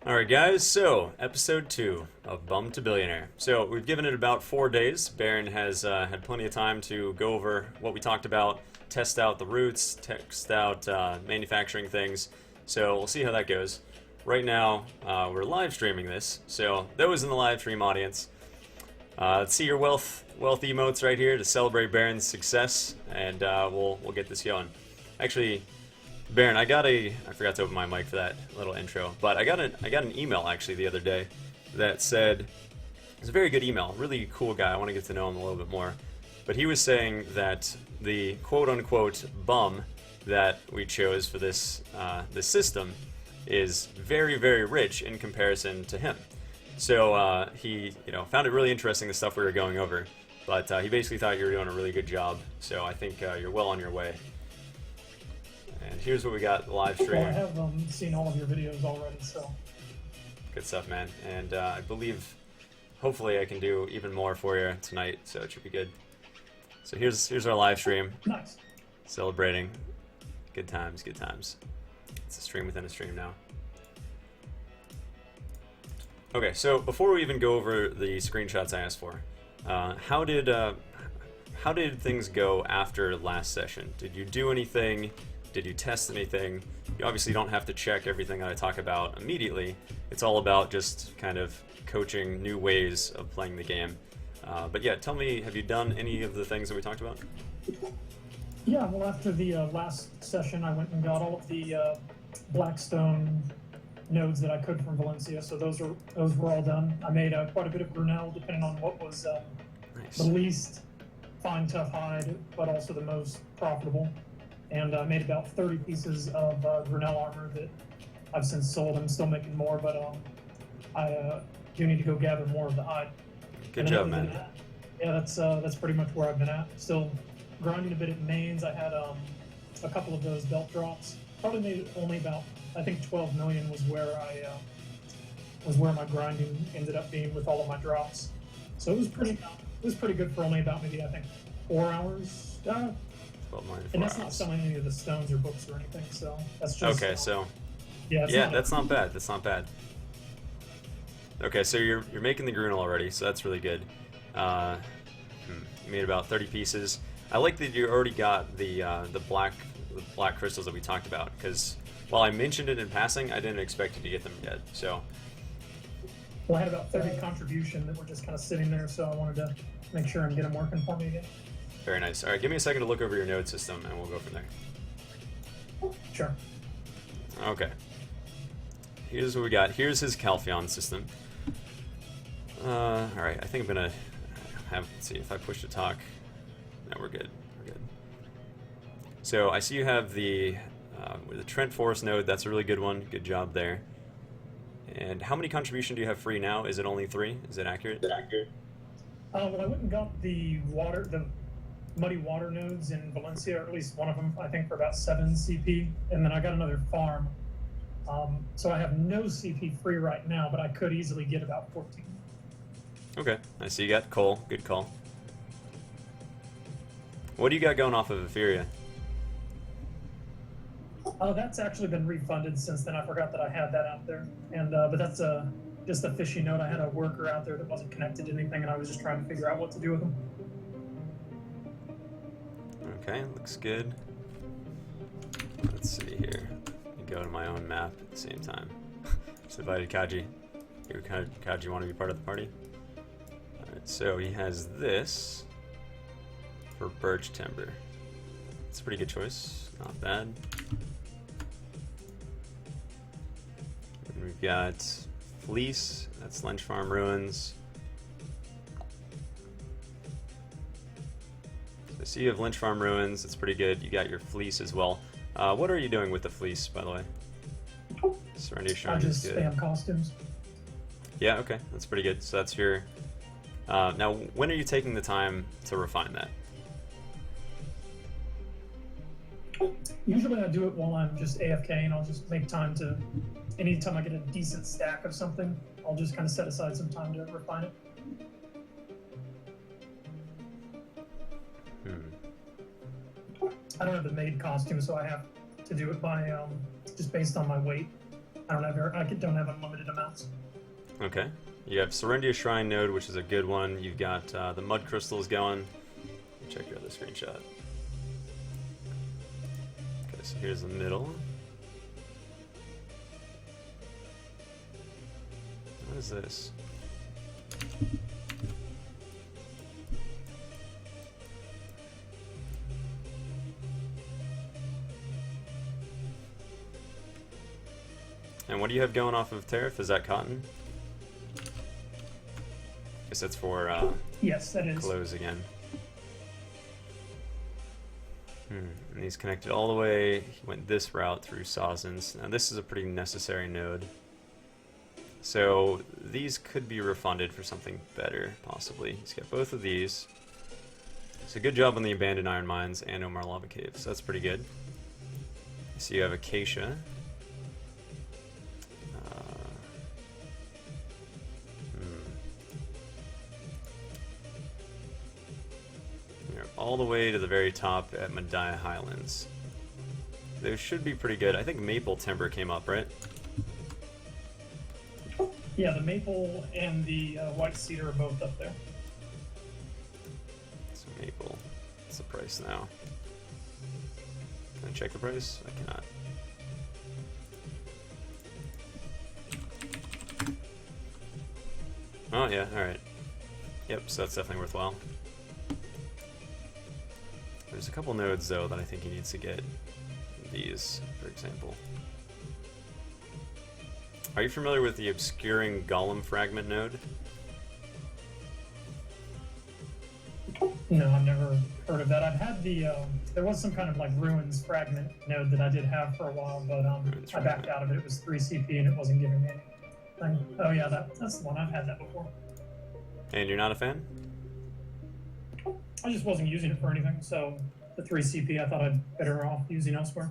Alright guys, so episode 2 of Bum to Billionaire. So we've given it about 4 days. Baron has had plenty of time to go over what we talked about, test out the routes, test out manufacturing things. So we'll see how that goes. Right now, we're live streaming this, so those in the live stream audience, let's see your wealth emotes right here to celebrate Baron's success, and we'll get this going. Actually, Baron, I forgot to open my mic for that little intro, but I got an email actually the other day that said, it's a very good email, really cool guy, I want to get to know him a little bit more, but he was saying that the quote-unquote bum that we chose for this system is very, very rich in comparison to him. So he found it really interesting, the stuff we were going over, but he basically thought you were doing a really good job, so I think you're well on your way. And here's what we got live stream. Well, I have seen all of your videos already, so. Good stuff, man. And I believe, hopefully I can do even more for you tonight, so it should be good. So here's our live stream. Nice. Celebrating. Good times, good times. It's a stream within a stream now. Okay, so before we even go over the screenshots I asked for, how did things go after last session? Did you do anything? Did you test anything? You obviously don't have to check everything that I talk about immediately. It's all about just kind of coaching new ways of playing the game. But yeah, tell me, have you done any of the things that we talked about? Yeah, well, after the last session, I went and got all of the Blackstone nodes that I could from Valencia, so those were all done. I made quite a bit of Brunel, depending on what was Nice. the least fine, tough hide, but also the most profitable. And I made about 30 pieces of Brunel armor that I've since sold. I'm still making more, but I do need to go gather more of the hide. Good job, man. Yeah, that's pretty much where I've been at. Still grinding a bit at mains. I had a couple of those belt drops. Probably made only about, I think 12 million was where my grinding ended up being with all of my drops. So it was pretty good for only about maybe I think 4 hours. 12 million, And that's 4 not hours. selling any of the stones or books or anything. So that's just Okay, so yeah, that's not bad. That's not bad. Okay, so you're making the Grunel already, so that's really good. You made about 30 pieces. I like that you already got the black crystals that we talked about, because while I mentioned it in passing, I didn't expect you to get them yet. So Well, I had about 30 contribution that were just kind of sitting there, so I wanted to make sure and get them working for me again. very nice. All right, give me a second to look over your node system, and we'll go from there. Sure. Okay. Here's what we got. Here's his Calpheon system. All right, I think I'm gonna let's see if I push to talk. No, we're good. We're good. So I see you have the with the Trent Forest node. That's a really good one. Good job there. And how many contribution do you have free now? Is it only 3? Is it accurate? Well, I went and got the muddy water nodes in Valencia, or at least one of them, I think, for about 7 CP, and then I got another farm. So I have no CP free right now, but I could easily get about 14. Okay, I see you got coal. Good call. What do you got going off of Etheria? That's actually been refunded since then. I forgot that I had that out there, and but that's just a fishy note. I had a worker out there that wasn't connected to anything, and I was just trying to figure out what to do with them. Okay, looks good. Let's see here. Let me go to my own map at the same time. Just invited Kaji. Here, Kaji, want to be part of the party? Alright, so he has this for birch timber. It's a pretty good choice. Not bad. And we've got fleece. That's Lynch Farm Ruins. I see you have Lynch Farm Ruins. It's pretty good. You got your fleece as well. What are you doing with the fleece, by the way? Serenity I Shrine is just good. spam costumes. Yeah, okay. That's pretty good. So that's your... now, when are you taking the time to refine that? Usually I do it while I'm just AFK, and I'll just make time to, anytime I get a decent stack of something, I'll just kind of set aside some time to refine it. I don't have the made costume, so I have to do it by just based on my weight. don't have unlimited amounts. Okay. You have Serendia Shrine node, which is a good one. You've got the mud crystals going. Check your other screenshot. Okay, so here's the middle. What is this? And what do you have going off of Tariff? Is that cotton? Guess that's for yes, that is. clothes again. And he's connected all the way. He went this route through Sazens. Now this is a pretty necessary node. So these could be refunded for something better, possibly. He's got both of these. So good job on the abandoned iron mines and Omar Lava Caves. So that's pretty good. So you have Acacia. You're all the way to the very top at Medaya Highlands. Those should be pretty good. I think Maple Timber came up, right? Yeah, the maple and the white cedar are both up there. So Maple. What's the price now? Can I check the price? I cannot. Oh yeah, alright. Yep, so that's definitely worthwhile. There's a couple nodes though that I think he needs to get. These, for example. Are you familiar with the obscuring Golem fragment node? No, I've never heard of that. I've had the there was some kind of like ruins fragment node that I did have for a while, but I backed out of it. It was 3 CP and it wasn't giving me anything. Oh yeah, that's the one. I've had that before. And you're not a fan? I just wasn't using it for anything, so the 3 CP I thought I'd better off using elsewhere.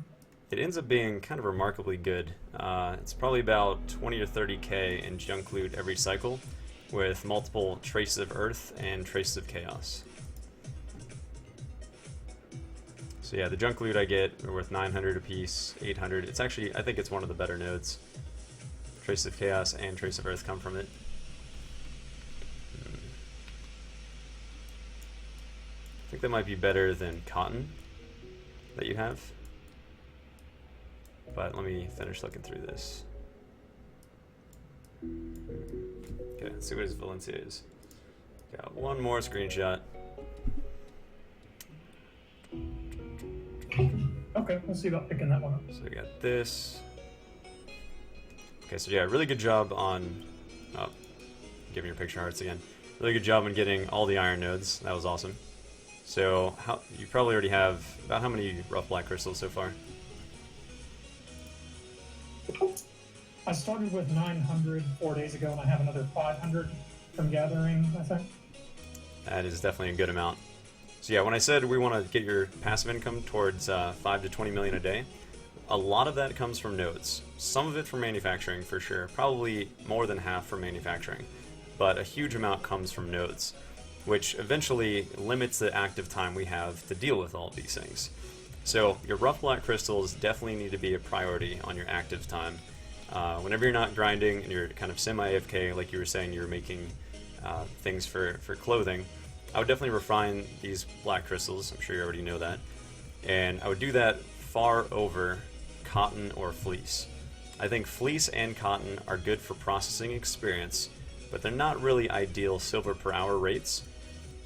It ends up being kind of remarkably good. It's probably about 20 or 30k in junk loot every cycle, with multiple traces of earth and traces of chaos. So yeah, the junk loot I get are worth 900 apiece, 800. It's actually, I think it's one of the better nodes. Traces of chaos and trace of earth come from it. I think that might be better than cotton that you have. But let me finish looking through this. Okay, let's see what his Valencia is. Got one more screenshot. Okay, we'll see about picking that one up. So we got this. Okay, so yeah, really good job on giving your picture hearts again. Really good job on getting all the iron nodes. That was awesome. So you probably already have about how many rough black crystals so far? I started with 900 4 days ago, and I have another 500 from gathering, I think. That is definitely a good amount. So yeah, when I said we want to get your passive income towards 5 to 20 million a day, a lot of that comes from nodes. Some of it from manufacturing, for sure. Probably more than half from manufacturing. But a huge amount comes from nodes, which eventually limits the active time we have to deal with all of these things. So your rough black crystals definitely need to be a priority on your active time. Whenever you're not grinding and you're kind of semi-AFK, like you were saying, you're making things for clothing, I would definitely refine these black crystals. I'm sure you already know that. And I would do that far over cotton or fleece. I think fleece and cotton are good for processing experience, but they're not really ideal silver per hour rates.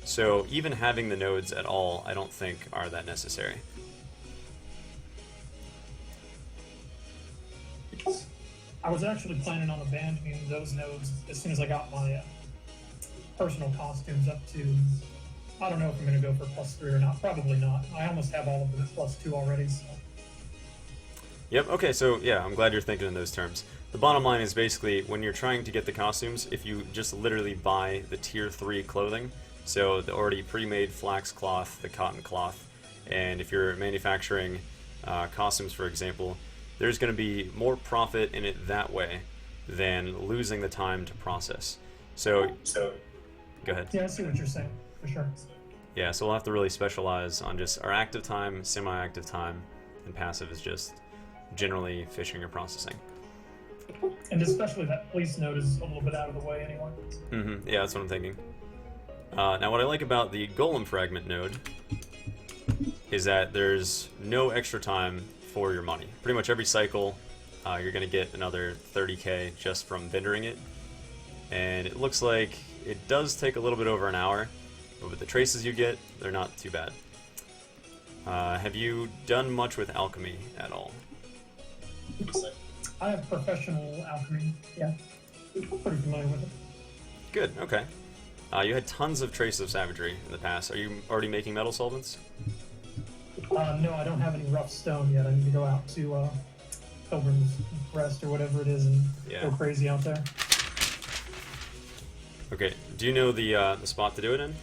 So even having the nodes at all, I don't think are that necessary. I was actually planning on abandoning those nodes as soon as I got my personal costumes up to, I don't know if I'm going to go for +3 or not. Probably not. I almost have all of them at +2 already. So. Yep, okay, so yeah, I'm glad you're thinking in those terms. The bottom line is basically, when you're trying to get the costumes, if you just literally buy the tier 3 clothing, so the already pre-made flax cloth, the cotton cloth, and if you're manufacturing costumes, for example, there's going to be more profit in it that way than losing the time to process. So go ahead. Yeah, I see what you're saying, for sure. Yeah, so we'll have to really specialize on just our active time, semi-active time, and passive is just generally fishing or processing. And especially that police node is a little bit out of the way anyway. Yeah, that's what I'm thinking. Now, what I like about the Golem Fragment node is that there's no extra time for your money. Pretty much every cycle, you're going to get another 30k just from vendoring it. And it looks like it does take a little bit over an hour, but with the traces you get, they're not too bad. Have you done much with alchemy at all? I have professional alchemy, yeah. Pretty familiar with it. Good, okay. You had tons of traces of savagery in the past. Are you already making metal solvents? No, I don't have any rough stone yet. I need to go out to Pilgrim's Rest or whatever it is and go crazy out there. Okay, do you know the spot to do it in?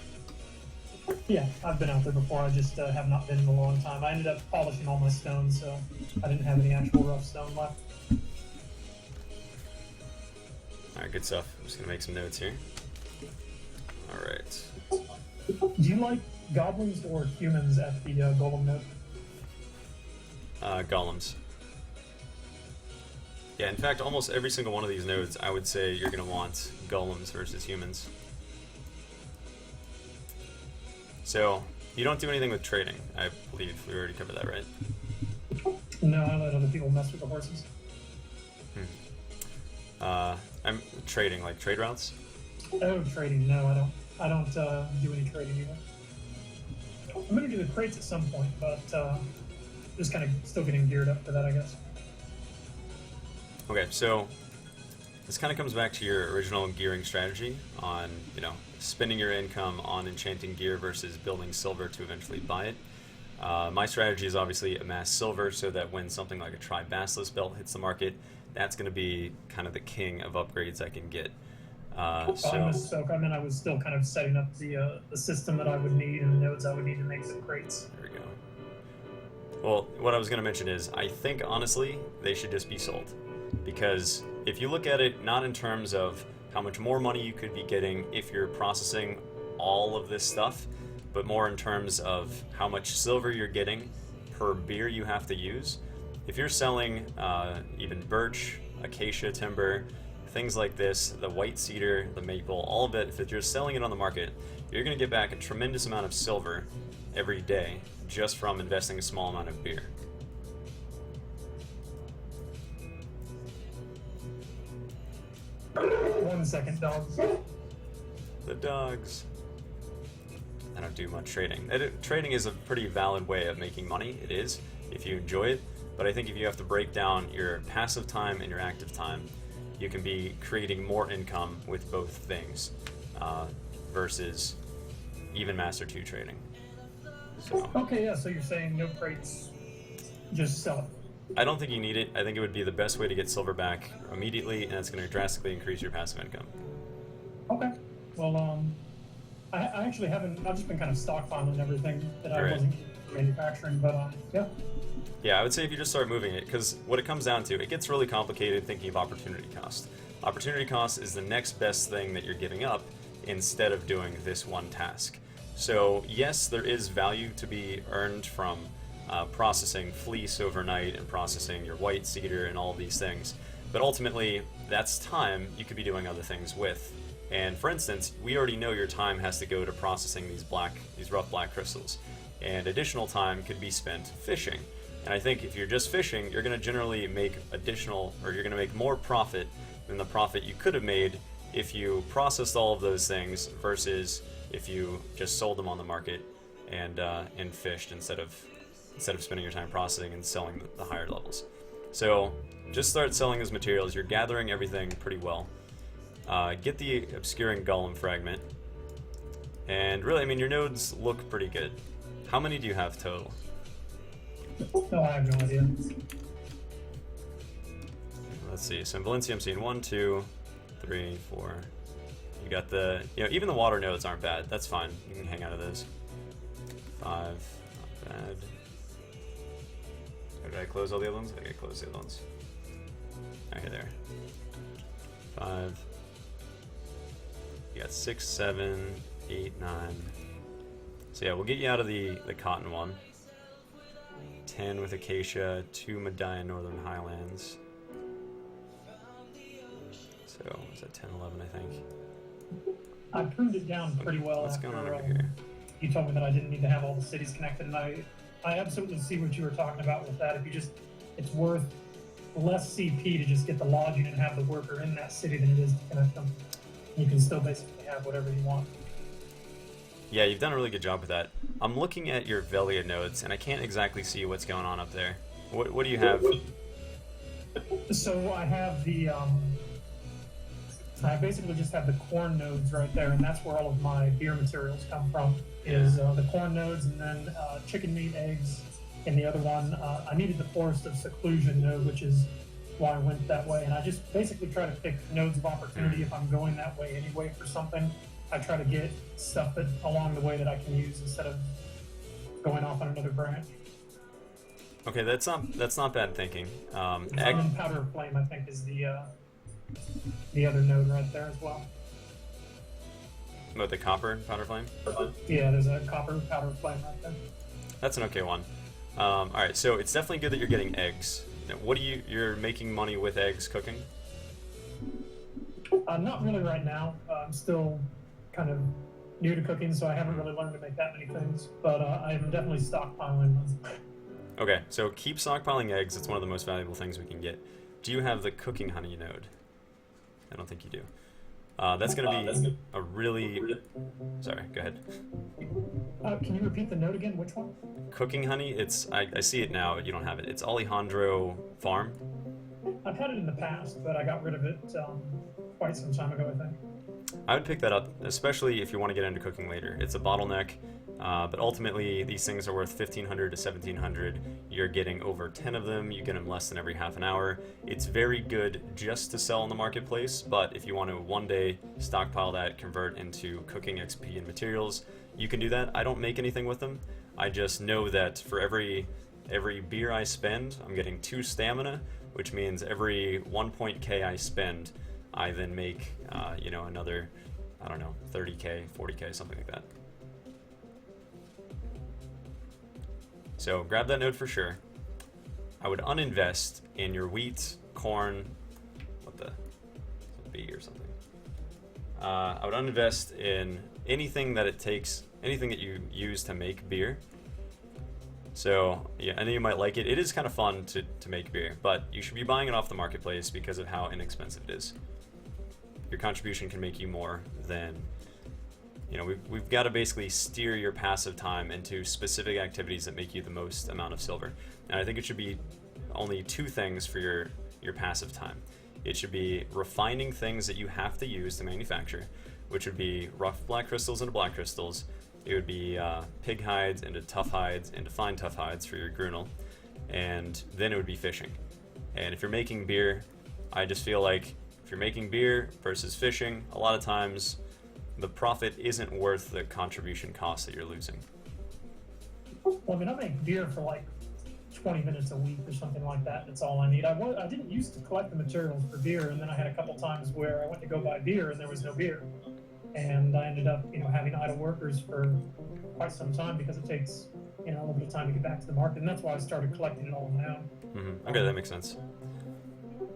Yeah, I've been out there before. I just have not been in a long time. I ended up polishing all my stones, so I didn't have any actual rough stone left. Alright, good stuff. I'm just going to make some notes here. Alright. Do you like goblins or humans at the golem node? Golems. Yeah, in fact, almost every single one of these nodes, I would say you're going to want golems versus humans. So, you don't do anything with trading, I believe. We already covered that, right? No, I let other people mess with the horses. I'm trading, like trade routes? Oh, trading. No, I don't do any trading either. I'm going to do the crates at some point, but just kind of still getting geared up for that, I guess. Okay, so this kind of comes back to your original gearing strategy on, spending your income on enchanting gear versus building silver to eventually buy it. My strategy is obviously amass silver so that when something like a Tri-Basilisk belt hits the market, that's going to be kind of the king of upgrades I can get. I misspoke. I mean, I was still kind of setting up the system that I would need and the nodes I would need to make the crates. There we go. Well, what I was going to mention is I think, honestly, they should just be sold. Because if you look at it not in terms of how much more money you could be getting if you're processing all of this stuff, but more in terms of how much silver you're getting per beer you have to use. If you're selling even birch, acacia timber, things like this, the white cedar, the maple, all of it, if you're selling it on the market, you're going to get back a tremendous amount of silver every day just from investing a small amount of beer. One second, dogs. The dogs. I don't do much trading. Trading is a pretty valid way of making money. It is, if you enjoy it. But I think if you have to break down your passive time and your active time, you can be creating more income with both things versus even Master 2 trading. So, okay, yeah, so you're saying no crates, just sell it. I don't think you need it. I think it would be the best way to get silver back immediately, and it's going to drastically increase your passive income. Okay. Well, I actually haven't. I've just been kind of stockpiling everything that I wasn't manufacturing, but yeah. Yeah, I would say if you just start moving it, because what it comes down to, it gets really complicated thinking of opportunity cost. Opportunity cost is the next best thing that you're giving up instead of doing this one task. So yes, there is value to be earned from processing fleece overnight and processing your white cedar and all of these things. But ultimately, that's time you could be doing other things with. And for instance, we already know your time has to go to processing these rough black crystals. And additional time could be spent fishing. And I think if you're just fishing, you're going to generally make you're going to make more profit than the profit you could have made if you processed all of those things versus if you just sold them on the market and fished instead of spending your time processing and selling the higher levels. So just start selling those materials. You're gathering everything pretty well. Get the obscuring golem fragment. And really, I mean, your nodes look pretty good. How many do you have total? No, I have no idea. Let's see. So in Valencia, I'm seeing 1, 2, 3, 4. You got even the water nodes aren't bad. That's fine. You can hang out of those. 5, not bad. Did I close all the other ones? I think I closed the other ones. Okay, there. 5. You got 6, 7, 8, 9. So yeah, we'll get you out of the cotton one. 10 with acacia, 2 Medaille Northern Highlands. So is that 10, 11, I think? I pruned it down pretty well. What's after, going on over here? You told me that I didn't need to have all the cities connected, and I absolutely see what you were talking about with that. If you just, it's worth less CP to just get the lodging and have the worker in that city than it is to connect them. You can still basically have whatever you want. Yeah, you've done a really good job with that. I'm looking at your Velia nodes, and I can't exactly see what's going on up there. What do you have? So I have the, I basically just have the corn nodes right there, and that's where all of my beer materials come from, is the corn nodes, and then chicken meat, eggs, and the other one, I needed the Forest of Seclusion node, which is why I went that way. And I just basically try to pick nodes of opportunity if I'm going that way anyway for something. I try to get stuff that along the way that I can use instead of going off on another branch. Okay, that's not bad thinking. And then Powder of Flame, I think, is the other node right there as well. What, the copper powder flame? Yeah, there's a copper Powder of Flame right there. That's an okay one. All right, so it's definitely good that you're getting eggs. Now, what do you're making money with eggs cooking? Not really right now. I'm still kind of new to cooking, so I haven't really learned to make that many things. But I'm definitely stockpiling them. Okay, so keep stockpiling eggs. It's one of the most valuable things we can get. Do you have the cooking honey node? I don't think you do. That's going to be a really... Sorry, go ahead. Can you repeat the node again? Which one? Cooking honey, it's... I see it now, but you don't have it. It's Alejandro Farm. I've had it in the past, but I got rid of it quite some time ago, I think. I would pick that up, especially if you want to get into cooking later. It's a bottleneck, but ultimately these things are worth 1,500 to 1,700. You're getting over 10 of them. You get them less than every half an hour. It's very good just to sell in the marketplace, but if you want to one day stockpile that, convert into cooking XP and materials, you can do that. I don't make anything with them. I just know that for every beer I spend, I'm getting 2 stamina, which means every 1 point K I spend, I then make, another, I don't know, 30K, 40K, something like that. So grab that node for sure. I would uninvest in your wheat, corn, B or something. I would uninvest in anything that it takes, anything that you use to make beer. So yeah, I know you might like it. It is kind of fun to make beer, but you should be buying it off the marketplace because of how inexpensive it is. Your contribution can make you more than, we've got to basically steer your passive time into specific activities that make you the most amount of silver. And I think it should be only 2 things for your passive time. It should be refining things that you have to use to manufacture, which would be rough black crystals into black crystals. It would be pig hides into tough hides into fine tough hides for your grunel. And then it would be fishing. And if you're making beer, I just feel like if you're making beer versus fishing, a lot of times the profit isn't worth the contribution cost that you're losing. Well, I mean, I make beer for like 20 minutes a week or something like that. That's all I need. I didn't used to collect the materials for beer, and then I had a couple times where I went to go buy beer and there was no beer. And I ended up, having idle workers for quite some time because it takes, a little bit of time to get back to the market. And that's why I started collecting it all on my own. Mm-hmm. Okay, that makes sense.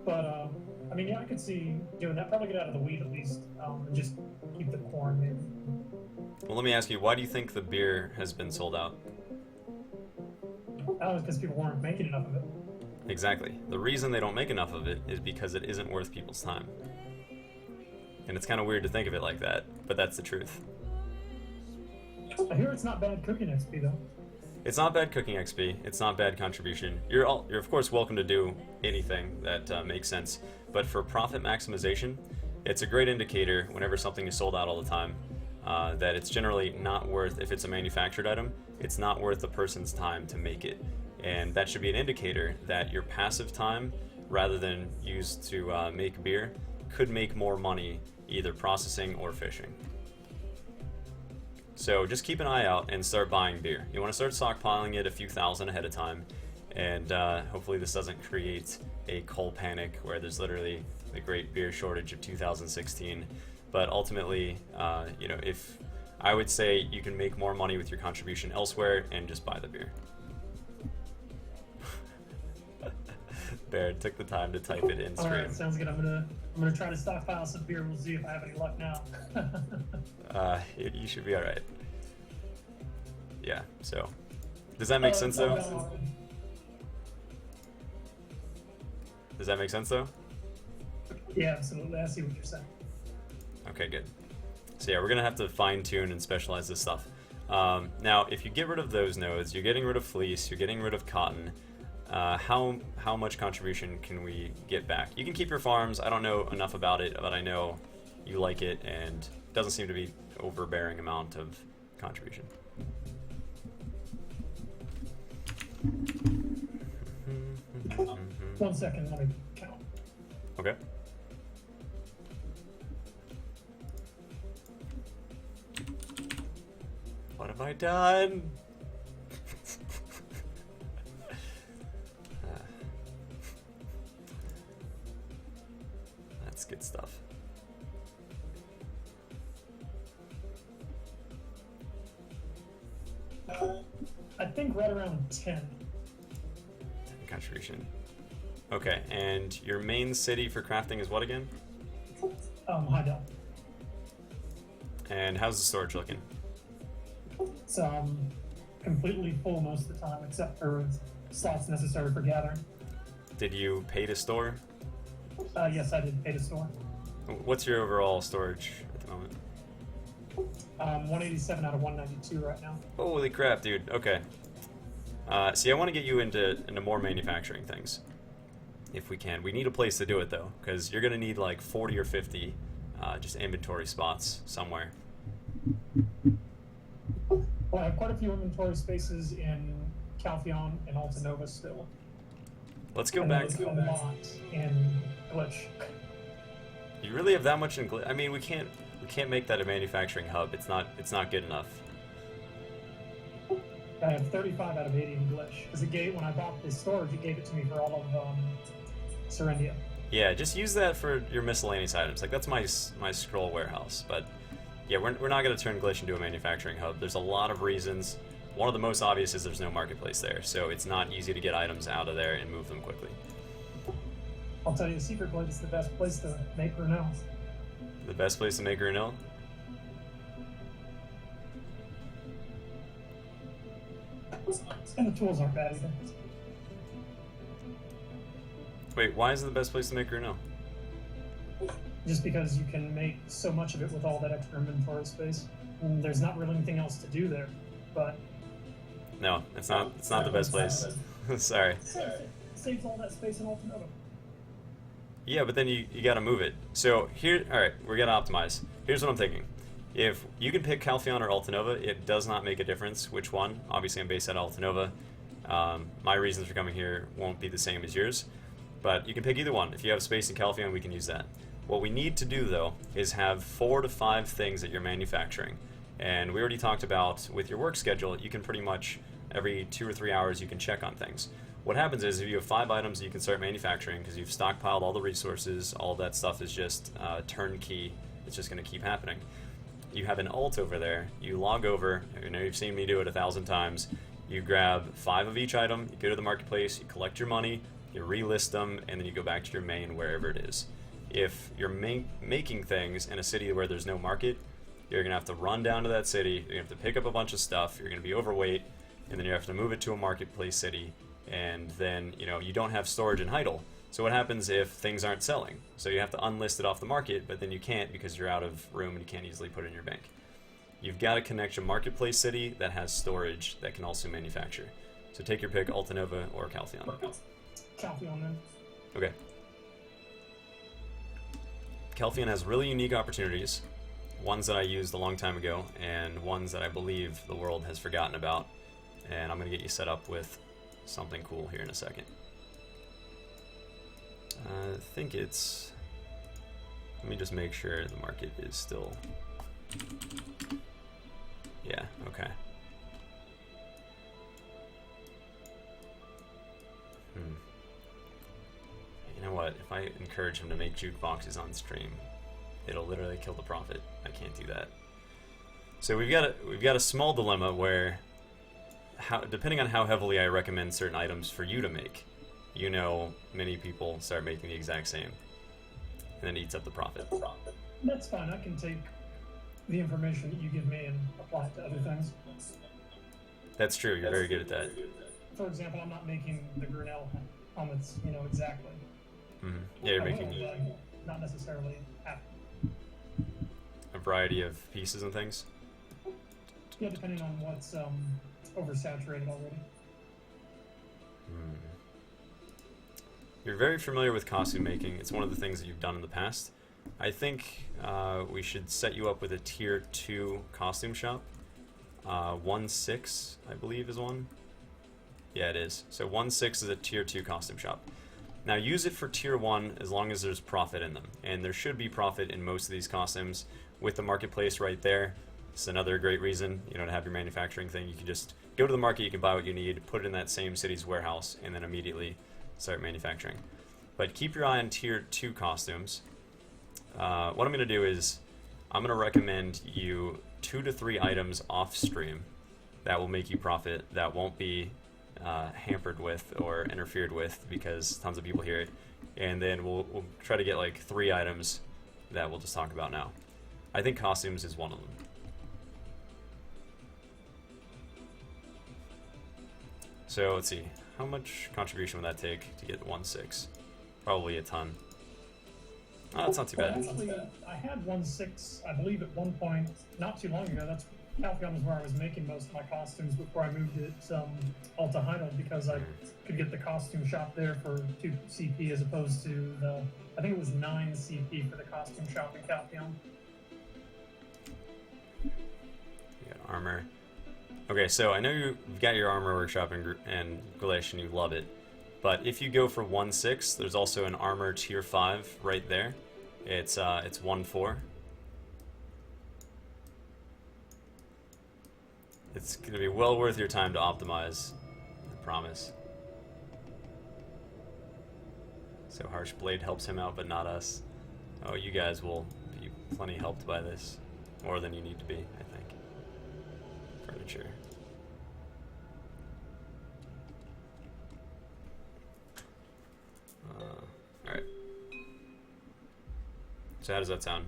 But, I could see doing that. Probably get out of the wheat at least, and just keep the corn maybe. Well, let me ask you, why do you think the beer has been sold out? That was because people weren't making enough of it. Exactly. The reason they don't make enough of it is because it isn't worth people's time. And it's kind of weird to think of it like that, but that's the truth. I hear it's not bad cooking XP though. It's not bad cooking XP. It's not bad contribution. You're of course welcome to do anything that makes sense, but for profit maximization, it's a great indicator whenever something is sold out all the time that it's generally not worth, if it's a manufactured item, it's not worth the person's time to make it. And that should be an indicator that your passive time, rather than used to make beer, could make more money either processing or fishing. So just keep an eye out and start buying beer. You want to start stockpiling it a few thousand ahead of time, and hopefully this doesn't create a coal panic where there's literally the great beer shortage of 2016. But ultimately, if I would say you can make more money with your contribution elsewhere and just buy the beer. Baron took the time to type it in All stream. right, sounds good. I'm gonna try to stockpile some beer. We'll see if I have any luck now. You should be all right. Yeah. So, does that make sense though? Does that make sense though? Yeah, absolutely. I see what you're saying. Okay, good. So yeah, we're gonna have to fine tune and specialize this stuff. Now, if you get rid of those nodes, you're getting rid of fleece, you're getting rid of cotton. How much contribution can we get back? You can keep your farms. I don't know enough about it, but I know you like it, and it doesn't seem to be overbearing amount of contribution. 1 second, let me count. Okay. What have I done? That's good stuff. I think right around 10. Contribution. Okay, and your main city for crafting is what again? Hideout. And how's the storage looking? It's completely full most of the time, except for slots necessary for gathering. Did you pay to store? Yes, I did pay to store. What's your overall storage at the moment? 187 out of 192 right now. Holy crap, dude. Okay. See, I want to get you into more manufacturing things, if we can. We need a place to do it though, because you're gonna need like 40 or 50 just inventory spots somewhere. Well, I have quite a few inventory spaces in Caltheon and Altanova still. Let's go And back. there's a lot in Glitch. You really have that much in I mean, we can't make that a manufacturing hub. It's not good enough. I have 35 out of 80 in Glitch. Because it gave, when I bought this storage, it gave it to me for all of Serendia. Yeah, just use that for your miscellaneous items. Like, that's my scroll warehouse. But yeah, we're not going to turn Glitch into a manufacturing hub. There's a lot of reasons. One of the most obvious is there's no marketplace there, so it's not easy to get items out of there and move them quickly. I'll tell you, the Secret Blade is the best place to make Renell. The best place to make Renell? And the tools aren't bad either. Wait, why is it the best place to make Renell? Just because you can make so much of it with all that extra inventory space. And there's not really anything else to do there, but... No, it's not the best place. Sorry. Saves all that space in Altanova. Yeah, but then you gotta move it. So here, alright, we gotta optimize. Here's what I'm thinking. If you can pick Calpheon or Altanova, it does not make a difference which one. Obviously I'm based at Altanova. My reasons for coming here won't be the same as yours, but you can pick either one. If you have space in Calpheon, we can use that. What we need to do though is have 4 to 5 things that you're manufacturing. And we already talked about with your work schedule, you can pretty much every 2 or 3 hours you can check on things. What happens is if you have 5 items you can start manufacturing because you've stockpiled all the resources, all that stuff is just turnkey, it's just going to keep happening. You have an alt over there, you log over, I know you've seen me do it 1,000 times, you grab 5 of each item, you go to the marketplace, you collect your money, you relist them, and then you go back to your main wherever it is. If you're making things in a city where there's no market, you're going to have to run down to that city, you're going to have to pick up a bunch of stuff, you're going to be overweight, and then you have to move it to a marketplace city, and then you don't have storage in Heidel. So what happens if things aren't selling? So you have to unlist it off the market, but then you can't because you're out of room and you can't easily put it in your bank. You've got to connect a marketplace city that has storage that can also manufacture. So take your pick, Altanova or Calpheon. Calpheon then. Okay. Calpheon has really unique opportunities, ones that I used a long time ago, and ones that I believe the world has forgotten about. And I'm going to get you set up with something cool here in a second. I think it's... Let me just make sure the market is still... Yeah, okay. You know what? If I encourage him to make jukeboxes on stream, it'll literally kill the profit. I can't do that. So we've got a small dilemma where, depending on how heavily I recommend certain items for you to make, you know many people start making the exact same, and then eats up the profit. That's fine. I can take the information that you give me and apply it to other things. That's true. You're very good at that. For example, I'm not making the Grinnell helmets, exactly. Mm-hmm. Yeah, you're making not necessarily half. a variety of pieces and things. Yeah, depending on what's oversaturated already. You're very familiar with costume making. It's one of the things that you've done in the past. I think we should set you up with a tier 2 costume shop. 1.6, I believe, is one. Yeah, it is. So 1.6 is a tier 2 costume shop. Now use it for tier 1 as long as there's profit in them. And there should be profit in most of these costumes with the marketplace right there. It's another great reason, to have your manufacturing thing. You can just go to the market, you can buy what you need, put it in that same city's warehouse, and then immediately start manufacturing. But keep your eye on tier 2 costumes. What I'm going to do is I'm going to recommend you 2 to 3 items off stream that will make you profit, that won't be hampered with or interfered with because tons of people hear it. And then we'll try to get like 3 items that we'll just talk about now. I think costumes is one of them. So let's see, how much contribution would that take to get 1.6? Probably a ton. Oh, that's not too bad. Actually, I had 1.6, I believe, at one point, not too long ago. That's Calpheon was where I was making most of my costumes before I moved it Alta Heidel, because I could get the costume shop there for 2 CP as opposed to I think it was 9 CP for the costume shop in Calpheon. You got armor. Okay, so I know you've got your armor workshop in Galish and you love it, but if you go for 1.6, there's also an armor tier 5 right there. It's 1.4. It's going to be well worth your time to optimize, I promise. So Harsh Blade helps him out, but not us. Oh, you guys will be plenty helped by this. More than you need to be, I think. Furniture. Alright. So how does that sound?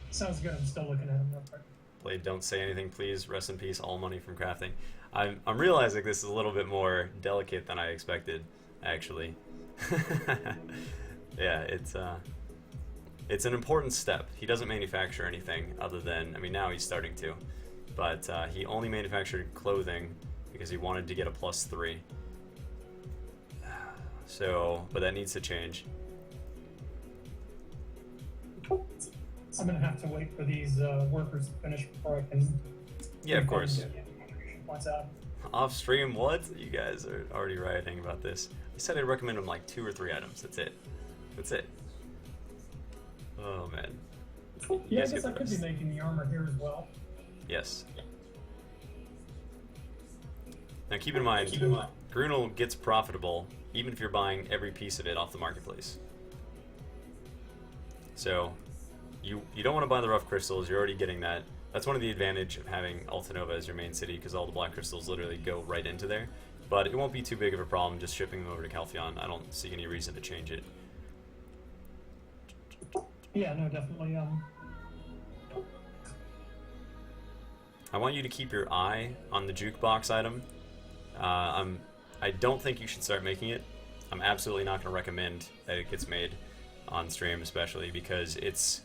Sounds good. I'm still looking at them real quick. Blade, don't say anything, please. Rest in peace, all money from crafting. I'm realizing this is a little bit more delicate than I expected, actually. Yeah, it's an important step. He doesn't manufacture anything other than, now he's starting to, but he only manufactured clothing because he wanted to get a +3. So, but that needs to change. I'm gonna have to wait for these workers to finish before I can. Yeah, of course. Points out. Off stream, what? You guys are already rioting about this. I said I'd recommend him like 2 or 3 items. That's it. That's it. Oh man. Yeah, I guess I could be making the armor here as well. Yes. Now keep in mind, Grunel gets profitable even if you're buying every piece of it off the marketplace. So you don't want to buy the rough crystals. You're already getting that. That's one of the advantage of having Altanova as your main city, because all the black crystals literally go right into there. But it won't be too big of a problem just shipping them over to Calpheon. I don't see any reason to change it. Yeah, no, definitely. I want you to keep your eye on the jukebox item. I don't think you should start making it. I'm absolutely not going to recommend that it gets made on stream, especially because it's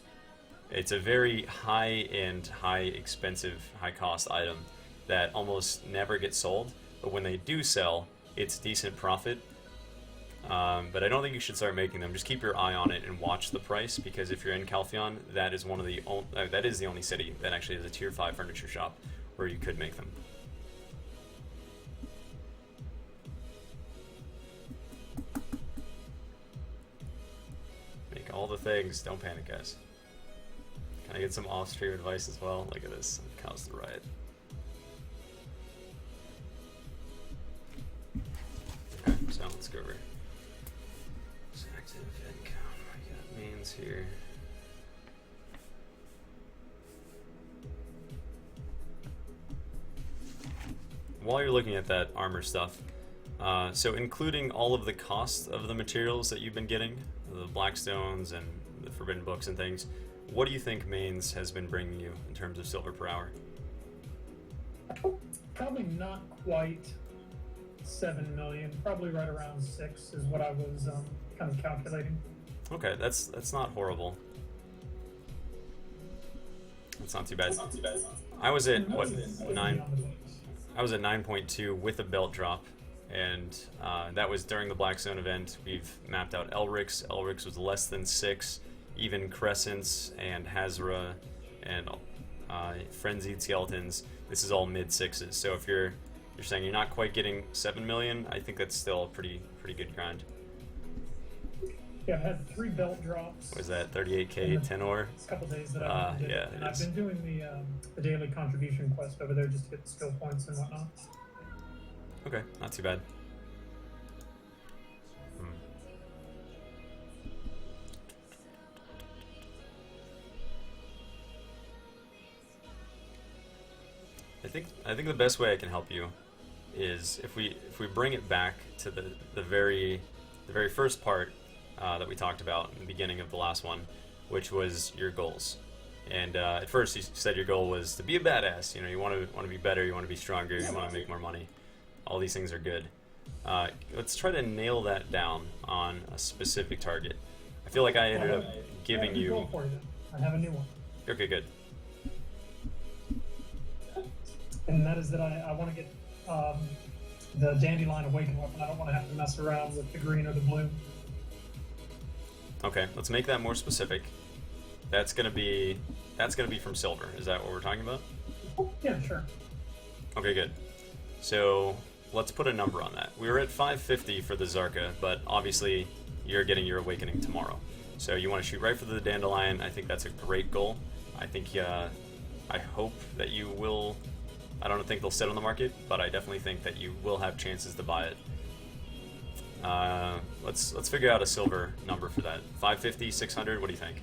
a very high-end, high-expensive, high-cost item that almost never gets sold. But when they do sell, it's decent profit. But I don't think you should start making them. Just keep your eye on it and watch the price, because if you're in Calpheon, that is the only city that actually has a tier 5 furniture shop where you could make them. Make all the things. Don't panic, guys. Can I get some off-stream advice as well? Look at this. It caused the riot. Okay, so let's go over. Active income. I got mains here. While you're looking at that armor stuff, So including all of the cost of the materials that you've been getting, the Blackstones and the Forbidden Books and things, what do you think Mains has been bringing you in terms of silver per hour? Probably not quite 7 million. Probably right around 6 is what I was kind of calculating. Okay, that's not horrible. That's not too bad. I was at what, 9? I was at 9.2 with a belt drop, and that was during the Blackstone event. We've mapped out Elric's. Elric's was less than 6. Even Crescents and Hazra and Frenzied Skeletons. This is all mid 6s. So if you're saying you're not quite getting 7 million, I think that's still a pretty good grind. Yeah, I've had 3 belt drops. Was that 38k tenor? It's a couple days that I've been doing. Yeah, and I've been doing the daily contribution quest over there just to get the skill points and whatnot. Okay, not too bad. I think the best way I can help you is if we bring it back to the very first part that we talked about in the beginning of the last one, which was your goals. And at first you said your goal was to be a badass. You know, you want to be better, you want to be stronger, you want to make more money. All these things are good. Let's try to nail that down on a specific target. I feel like I ended up giving you. Goal for you. I have a new one. Okay, good. And that is that I want to get the Dandelion Awaken weapon. I don't want to have to mess around with the green or the blue. Okay, let's make that more specific. That's gonna be from silver. Is that what we're talking about? Yeah, sure. Okay, good. So let's put a number on that. We were at 550 for the Zarka, but obviously you're getting your Awakening tomorrow. So you want to shoot right for the Dandelion. I think that's a great goal. I think I hope that you will. I don't think they'll sit on the market, but I definitely think that you will have chances to buy it. Let's figure out a silver number for that. 550, 600. What do you think?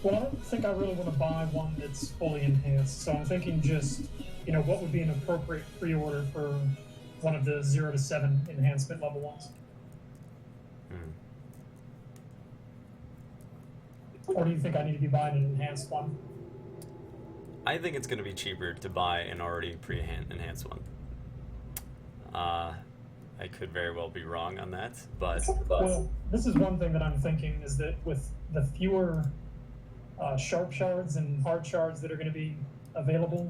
Well, I don't think I really want to buy one that's fully enhanced. So I'm thinking just, what would be an appropriate pre-order for one of the 0 to 7 enhancement level ones. Or do you think I need to be buying an enhanced one? I think it's going to be cheaper to buy an already pre-enhanced one. I could very well be wrong on that, but... Well, this is one thing that I'm thinking, is that with the fewer sharp shards and hard shards that are going to be available,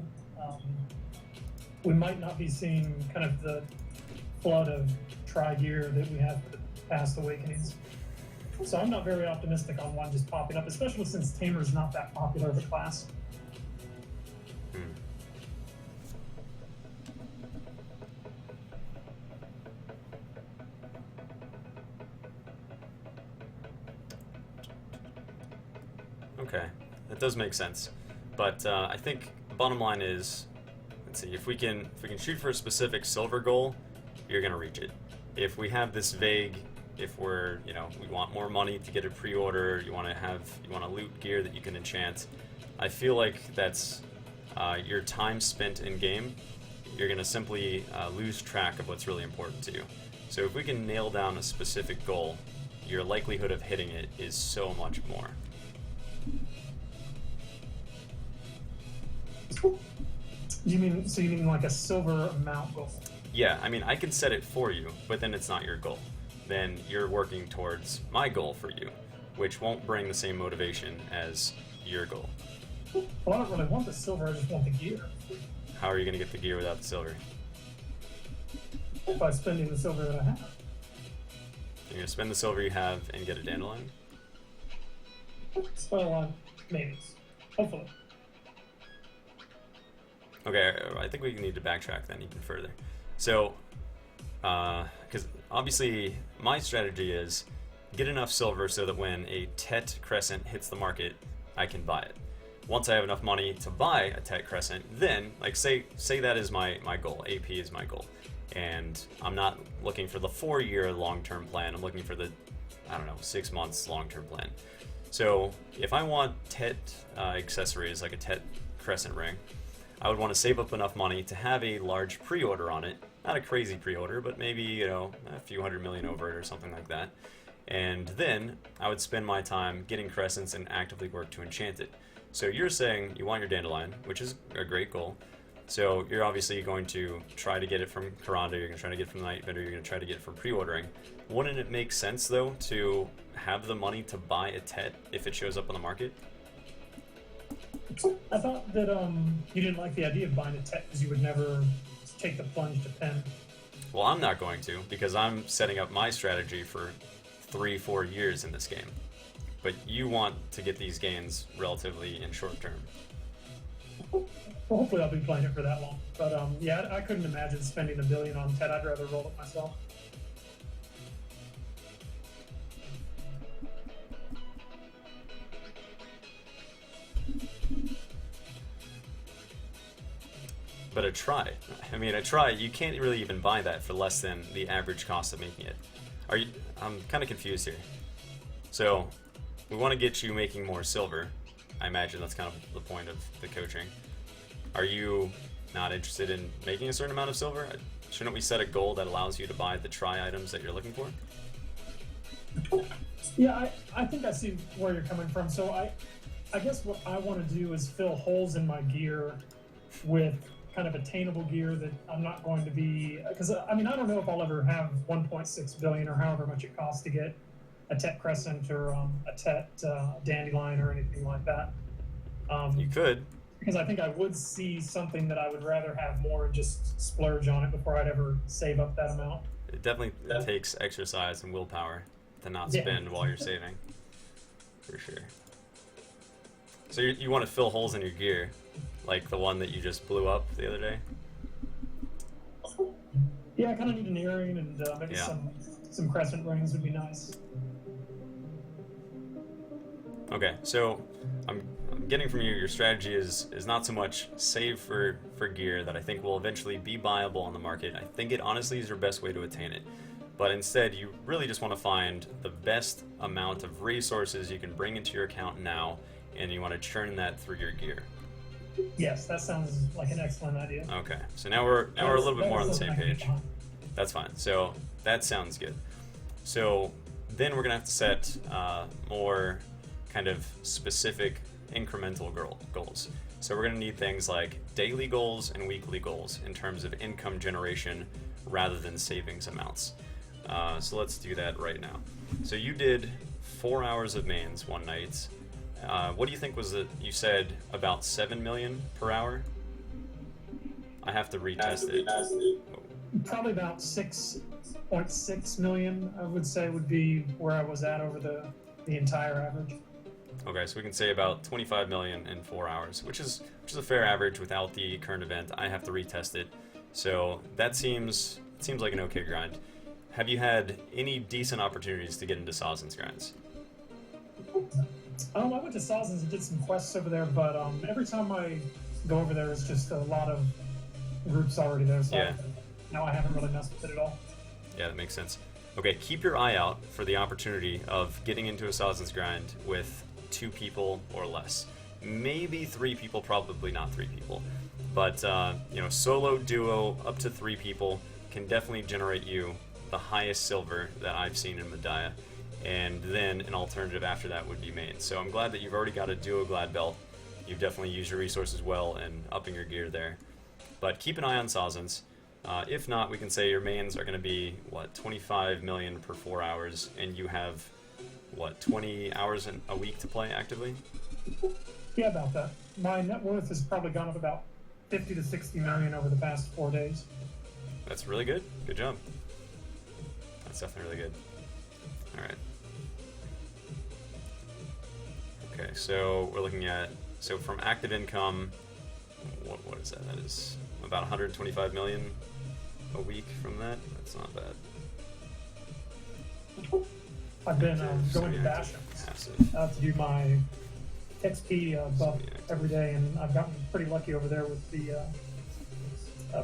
we might not be seeing kind of the flood of tri-gear that we have for the past Awakenings. So I'm not very optimistic on one just popping up, especially since Tamer's not that popular of a class. Okay, that does make sense, but I think the bottom line is, let's see, if we can shoot for a specific silver goal, you're gonna reach it. If we have this vague, if we're we want more money to get a pre-order, you want to loot gear that you can enchant, I feel like that's your time spent in game. You're gonna simply lose track of what's really important to you. So if we can nail down a specific goal, your likelihood of hitting it is so much more. You mean like a silver amount goal? Yeah, I mean, I can set it for you, but then it's not your goal. Then you're working towards my goal for you, which won't bring the same motivation as your goal. Well, I don't really want the silver, I just want the gear. How are you going to get the gear without the silver? By spending the silver that I have. You're going to spend the silver you have and get a Dandelion? Well, maybe. Hopefully. Okay, I think we need to backtrack then even further. So, because obviously my strategy is get enough silver so that when a Tet Crescent hits the market, I can buy it. Once I have enough money to buy a Tet Crescent, then, like, say that is my goal, AP is my goal, and I'm not looking for the 4-year long-term plan, I'm looking for the, 6 months long-term plan. So, if I want Tet accessories, like a Tet Crescent ring, I would want to save up enough money to have a large pre-order on it, not a crazy pre-order, but maybe, you know, a few 100 million over it or something like that. And then I would spend my time getting crescents and actively work to enchant it. So you're saying you want your dandelion, which is a great goal. So you're obviously going to try to get it from Karanda, you're going to try to get it from the Night Vendor, you're going to try to get it from pre-ordering. Wouldn't it make sense, though, to have the money to buy a Tet if it shows up on the market? I thought that you didn't like the idea of buying a Tet because you would never take the plunge to pen. Well, I'm not going to, because I'm setting up my strategy for 3-4 years in this game. But you want to get these gains relatively in short term. Well, hopefully I'll be playing it for that long. But yeah, I couldn't imagine spending $1 billion on Tet. I'd rather roll it myself. But a try, you can't really even buy that for less than the average cost of making it. I'm kind of confused here. So, we want to get you making more silver. I imagine that's kind of the point of the coaching. Are you not interested in making a certain amount of silver? Shouldn't we set a goal that allows you to buy the try items that you're looking for? Yeah, I think I see where you're coming from. So I guess what I want to do is fill holes in my gear with kind of attainable gear that I'm not going to be, because I mean, I don't know if I'll ever have 1.6 billion or however much it costs to get a Tet Crescent or a Tet Dandelion or anything like that. You could. Because I think I would see something that I would rather have more and just splurge on it before I'd ever save up that amount. It definitely takes exercise and willpower to not spend while you're saving. For sure. So you want to fill holes in your gear, like the one that you just blew up the other day? Yeah, I kind of need an earring and maybe some crescent rings would be nice. Okay, so I'm getting from you, your strategy is not so much save for gear that I think will eventually be buyable on the market. I think it honestly is your best way to attain it. But instead, you really just want to find the best amount of resources you can bring into your account now, and you want to churn that through your gear. Yes, that sounds like an excellent idea. Okay, so now we're a little bit more on the same page. That's fine. So that sounds good. So then we're gonna have to set more kind of specific incremental goals. So we're gonna need things like daily goals and weekly goals in terms of income generation rather than savings amounts. So let's do that right now. So you did 4 hours of mains one night. What do you think was you said about 7 million per hour? I have to retest it. Probably about 6.6 million, I would say, would be where I was at over the entire average. Okay, so we can say about 25 million in 4 hours, which is a fair average without the current event. I have to retest it. So that seems like an okay grind. Have you had any decent opportunities to get into Sazen's grinds? I went to Sazen's and did some quests over there, but every time I go over there, it's just a lot of groups already there, so now I haven't really messed with it at all. Yeah, that makes sense. Okay, keep your eye out for the opportunity of getting into a Sazen's grind with 2 people or less. Maybe 3 people, probably not 3 people. But, solo, duo, up to 3 people can definitely generate you the highest silver that I've seen in Medaya. And then an alternative after that would be main. So I'm glad that you've already got a duo glad belt. You've definitely used your resources well and upping your gear there. But keep an eye on Sazen's. If not, we can say your mains are going to be, 25 million per 4 hours, and you have, 20 hours a week to play actively? Yeah, about that. My net worth has probably gone up about 50 to 60 million over the past 4 days. That's really good. Good job. That's definitely really good. All right. Okay, so we're looking at, from active income, what is that? That is about 125 million a week from that. That's not bad. I've been going to Bastion to do my XP buff every day, and I've gotten pretty lucky over there with the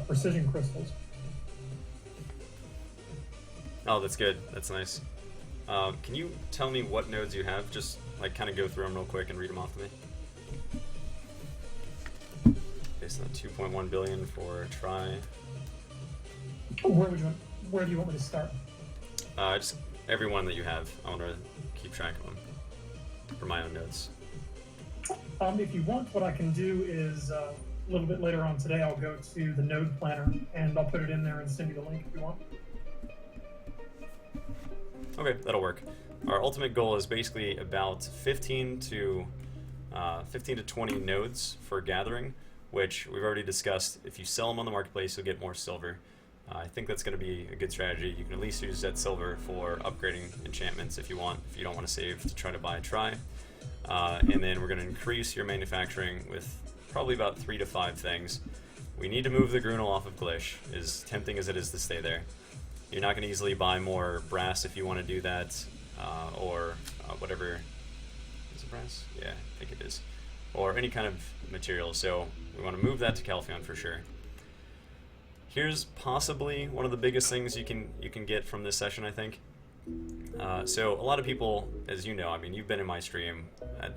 precision crystals. Oh, that's good. That's nice. Can you tell me what nodes you have? Just kind of go through them real quick and read them off to me. Based on 2.1 billion for try. Where do you want me to start? Just every one that you have. I want to keep track of them for my own notes. If you want, what I can do is a little bit later on today, I'll go to the node planner and I'll put it in there and send you the link if you want. Okay, that'll work. Our ultimate goal is basically about 15 to 20 nodes for gathering, which we've already discussed. If you sell them on the marketplace, you'll get more silver. I think that's going to be a good strategy. You can at least use that silver for upgrading enchantments if you want, if you don't want to save to try to buy a try. And then we're going to increase your manufacturing with probably about 3 to 5 things. We need to move the Grunel off of Glish, as tempting as it is to stay there. You're not going to easily buy more brass if you want to do that, or whatever. Is it brass? Yeah, I think it is. Or any kind of material. So we want to move that to Calpheon for sure. Here's possibly one of the biggest things you can get from this session, I think. So a lot of people, as you know, I mean, you've been in my stream at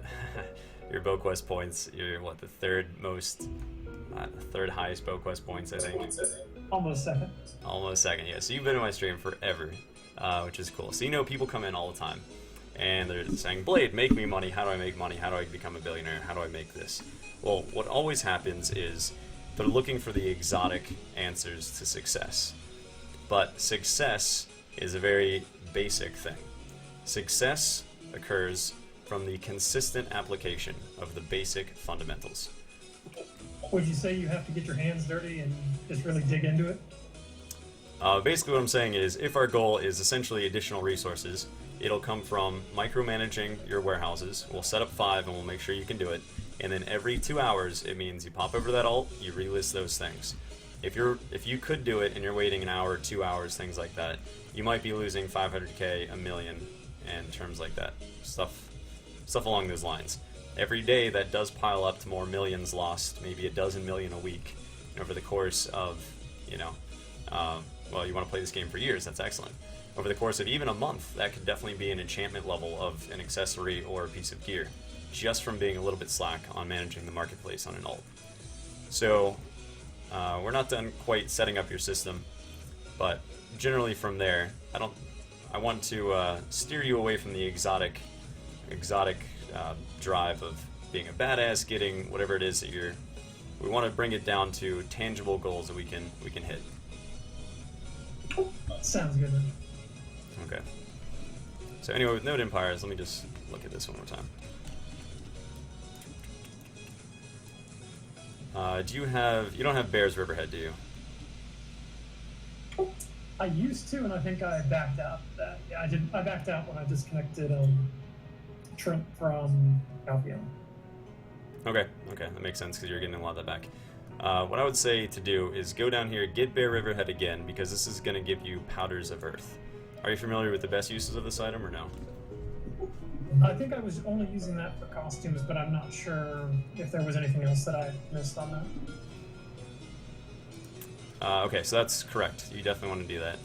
your BoQuest points. You're what, the third highest BoQuest points, I think. Almost second. Almost second, yeah. So you've been in my stream forever, which is cool. So you know people come in all the time, and they're saying, Blade, make me money. How do I make money? How do I become a billionaire? How do I make this? Well, what always happens is they're looking for the exotic answers to success. But success is a very basic thing. Success occurs from the consistent application of the basic fundamentals. Would you say you have to get your hands dirty and just really dig into it? Basically what I'm saying is, if our goal is essentially additional resources, it'll come from micromanaging your warehouses. We'll set up 5 and we'll make sure you can do it. And then every 2 hours, it means you pop over that alt, you relist those things. If you could do it and you're waiting an hour, 2 hours, things like that, you might be losing 500k, a million, and terms like that. Stuff along those lines. Every day that does pile up to more millions lost, maybe a dozen million a week, over the course of, well, you want to play this game for years, that's excellent. Over the course of even a month, that could definitely be an enchantment level of an accessory or a piece of gear, just from being a little bit slack on managing the marketplace on an alt. So, we're not done quite setting up your system, but generally from there, I want to steer you away from the exotic drive of being a badass, getting whatever it is that we want to bring it down to tangible goals that we can hit. Sounds good. Okay. So anyway, with Node Empires, let me just look at this one more time. You don't have Bear's Riverhead, do you? I used to, and I think I backed out of that. Yeah, I backed out when I disconnected Trent from Calpheon. Okay, that makes sense because you're getting a lot of that back. What I would say to do is go down here, get Bear Riverhead again, because this is going to give you Powders of Earth. Are you familiar with the best uses of this item, or no? I think I was only using that for costumes, but I'm not sure if there was anything else that I missed on that. Okay, so that's correct. You definitely want to do that.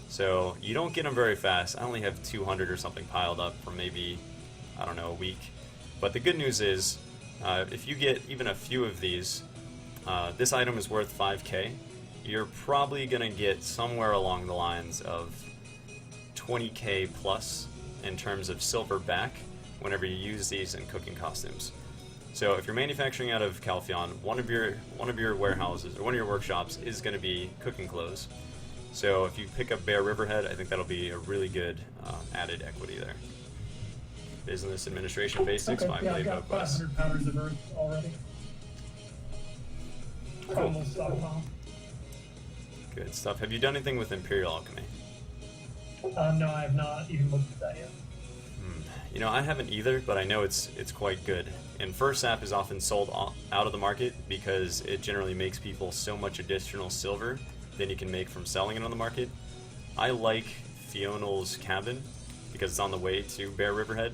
So you don't get them very fast. I only have 200 or something piled up for maybe, I don't know, a week. But the good news is, if you get even a few of these, this item is worth 5k. You're probably going to get somewhere along the lines of 20k plus in terms of silver back whenever you use these in cooking costumes. So if you're manufacturing out of Calpheon, one of your warehouses or one of your workshops is going to be cooking clothes. So if you pick up Bear Riverhead, I think that'll be a really good added equity there. Business Administration Basics by Blade BoQuest. 500 Powders of Earth already. Cool. Almost stockpile. Good stuff. Have you done anything with Imperial Alchemy? No, I have not even looked at that yet. You know, I haven't either, but I know it's quite good. And First Sap is often sold out of the market because it generally makes people so much additional silver than you can make from selling it on the market. I like Fional's Cabin because it's on the way to Bear Riverhead.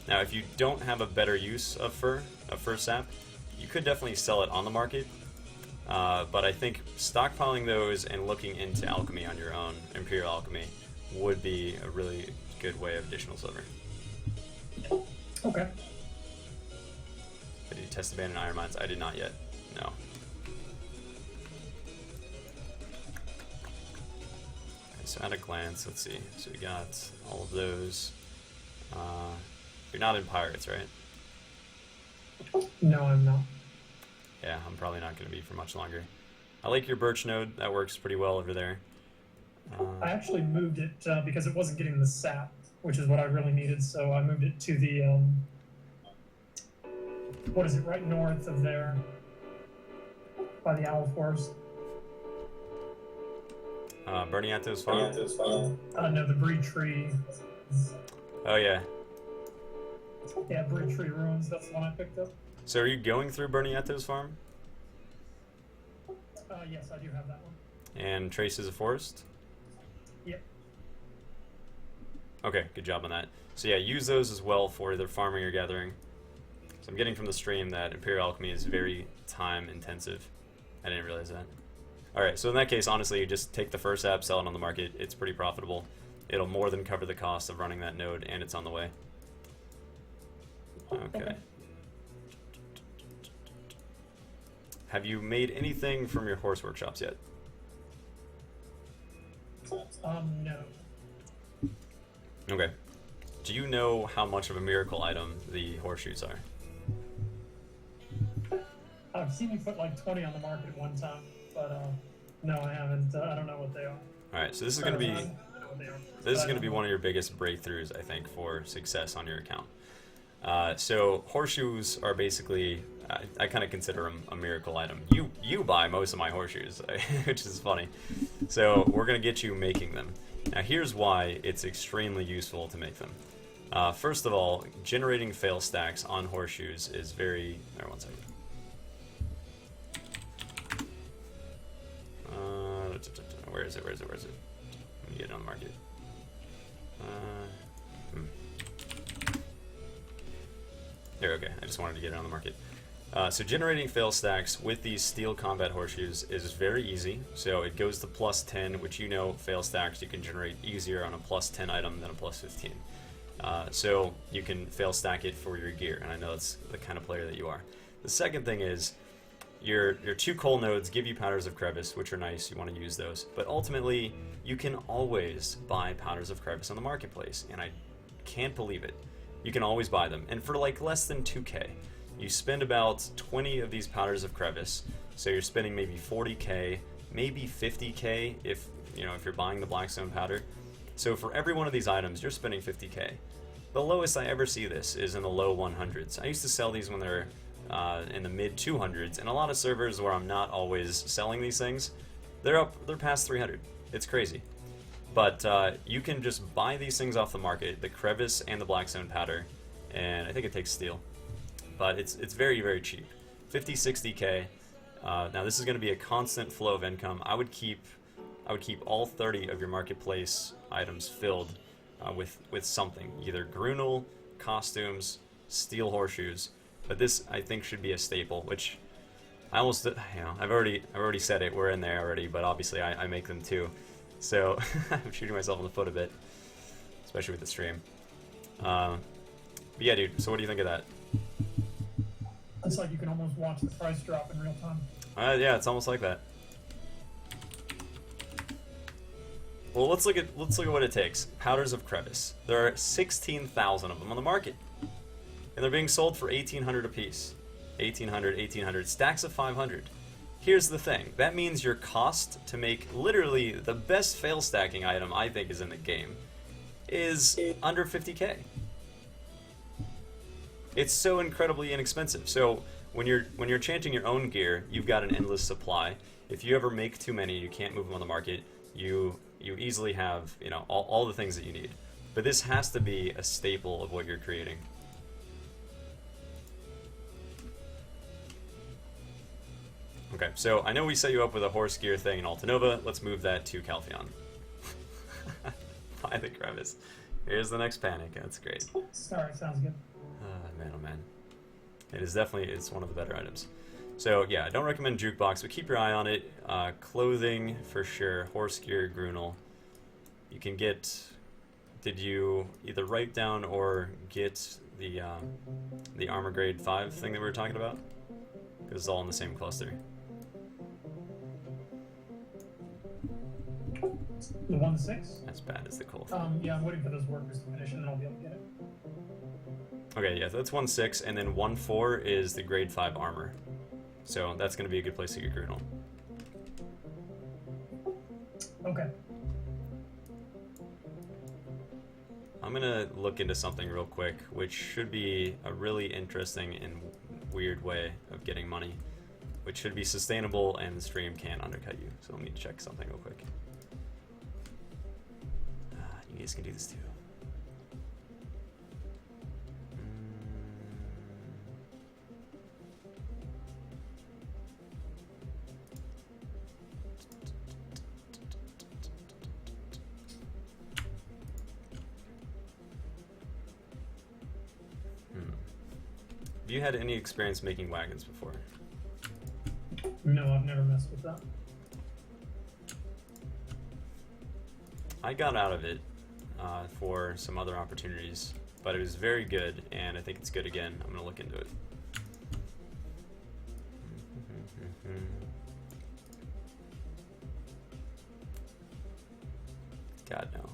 Now, if you don't have a better use of First Sap, you could definitely sell it on the market. But I think stockpiling those and looking into alchemy on your own, Imperial Alchemy, would be a really good way of additional silver. Okay. Did you test abandoned iron mines? I did not yet. No. So at a glance, let's see. So we got all of those. You're not in pirates, right? No, I'm not. Yeah, I'm probably not going to be for much longer. I like your birch node. That works pretty well over there. I actually moved it because it wasn't getting the sap, which is what I really needed. So I moved it to the what is it? Right north of there, by the owl forest. Berniato's farm? No, the breed tree. Oh, yeah. Yeah, breed tree ruins. That's the one I picked up. So are you going through Berniato's farm? Yes, I do have that one. And traces of forest? Yep. Okay, good job on that. So yeah, use those as well for either farming or gathering. So I'm getting from the stream that Imperial Alchemy is very time intensive. I didn't realize that. Alright, so in that case, honestly, you just take the first app, sell it on the market. It's pretty profitable. It'll more than cover the cost of running that node, and it's on the way. Okay. Have you made anything from your horse workshops yet? No. Okay. Do you know how much of a miracle item the horseshoes are? I've seen you put like 20 on the market at one time, but no, I haven't. I don't know what they are. All right, so this is going to be one of your biggest breakthroughs, I think, for success on your account. So horseshoes are basically, I kind of consider them a miracle item. You buy most of my horseshoes, which is funny. So we're going to get you making them. Now here's why it's extremely useful to make them. First of all, generating fail stacks on horseshoes is very... one second. Where is it? Let me get it on the market. There, okay. I just wanted to get it on the market. So generating fail stacks with these steel combat horseshoes is very easy. So it goes to +10, which fail stacks you can generate easier on a +10 item than a +15. So you can fail stack it for your gear, and I know that's the kind of player that you are. The second thing is your 2 coal nodes give you powders of crevice, which are nice. You want to use those, but ultimately you can always buy powders of crevice on the marketplace, and I can't believe it. You can always buy them, and for like less than 2k. You spend about 20 of these powders of crevice, so you're spending maybe 40k, maybe 50k if you're buying the blackstone powder. So for every one of these items, you're spending 50k. The lowest I ever see this is in the low 100s. I used to sell these when they're in the mid 200s, and a lot of servers where I'm not always selling these things, they're past 300. It's crazy. But you can just buy these things off the market, the crevice and the blackstone powder, and I think it takes steel. But it's very, very cheap. 50, 60k. Now this is going to be a constant flow of income. I would keep all 30 of your marketplace items filled with something, either Grunel, costumes, steel horseshoes. But this I think should be a staple, which I almost I've already said it. We're in there already, but obviously I make them too. So I'm shooting myself in the foot a bit, especially with the stream. But yeah, dude. So what do you think of that? It's like you can almost watch the price drop in real time. Yeah, it's almost like that. Well, let's look at what it takes. Powders of crevice. There are 16,000 of them on the market, and they're being sold for 1,800 a piece. 1,800, stacks of 500. Here's the thing. That means your cost to make literally the best fail stacking item I think is in the game is under 50k. It's so incredibly inexpensive. So when you're chanting your own gear, you've got an endless supply. If you ever make too many, you can't move them on the market. You easily have all the things that you need. But this has to be a staple of what you're creating. Okay, so I know we set you up with a horse gear thing in Altanova. Let's move that to Calpheon. Buy the crevice. Here's the next panic. That's great. Sorry, sounds good. Man, oh man. It's one of the better items. So yeah, I don't recommend Jukebox, but keep your eye on it. Clothing, for sure. Horse gear, Grunel. You can get... Did you either write down or get the armor grade 5 thing that we were talking about? Because it's all in the same cluster. The 1-6? As bad as the cold. Yeah, I'm waiting for those workers to finish, and then I'll be able to get it. Okay, yeah, that's 1-6, and then 1-4 is the grade 5 armor. So that's going to be a good place to get Grunel. Okay. I'm going to look into something real quick, which should be a really interesting and weird way of getting money, which should be sustainable and the stream can undercut you. So let me check something real quick. You guys can do this too. Have you had any experience making wagons before? No, I've never messed with that. I got out of it for some other opportunities, but it was very good, and I think it's good again. I'm going to look into it. God, no.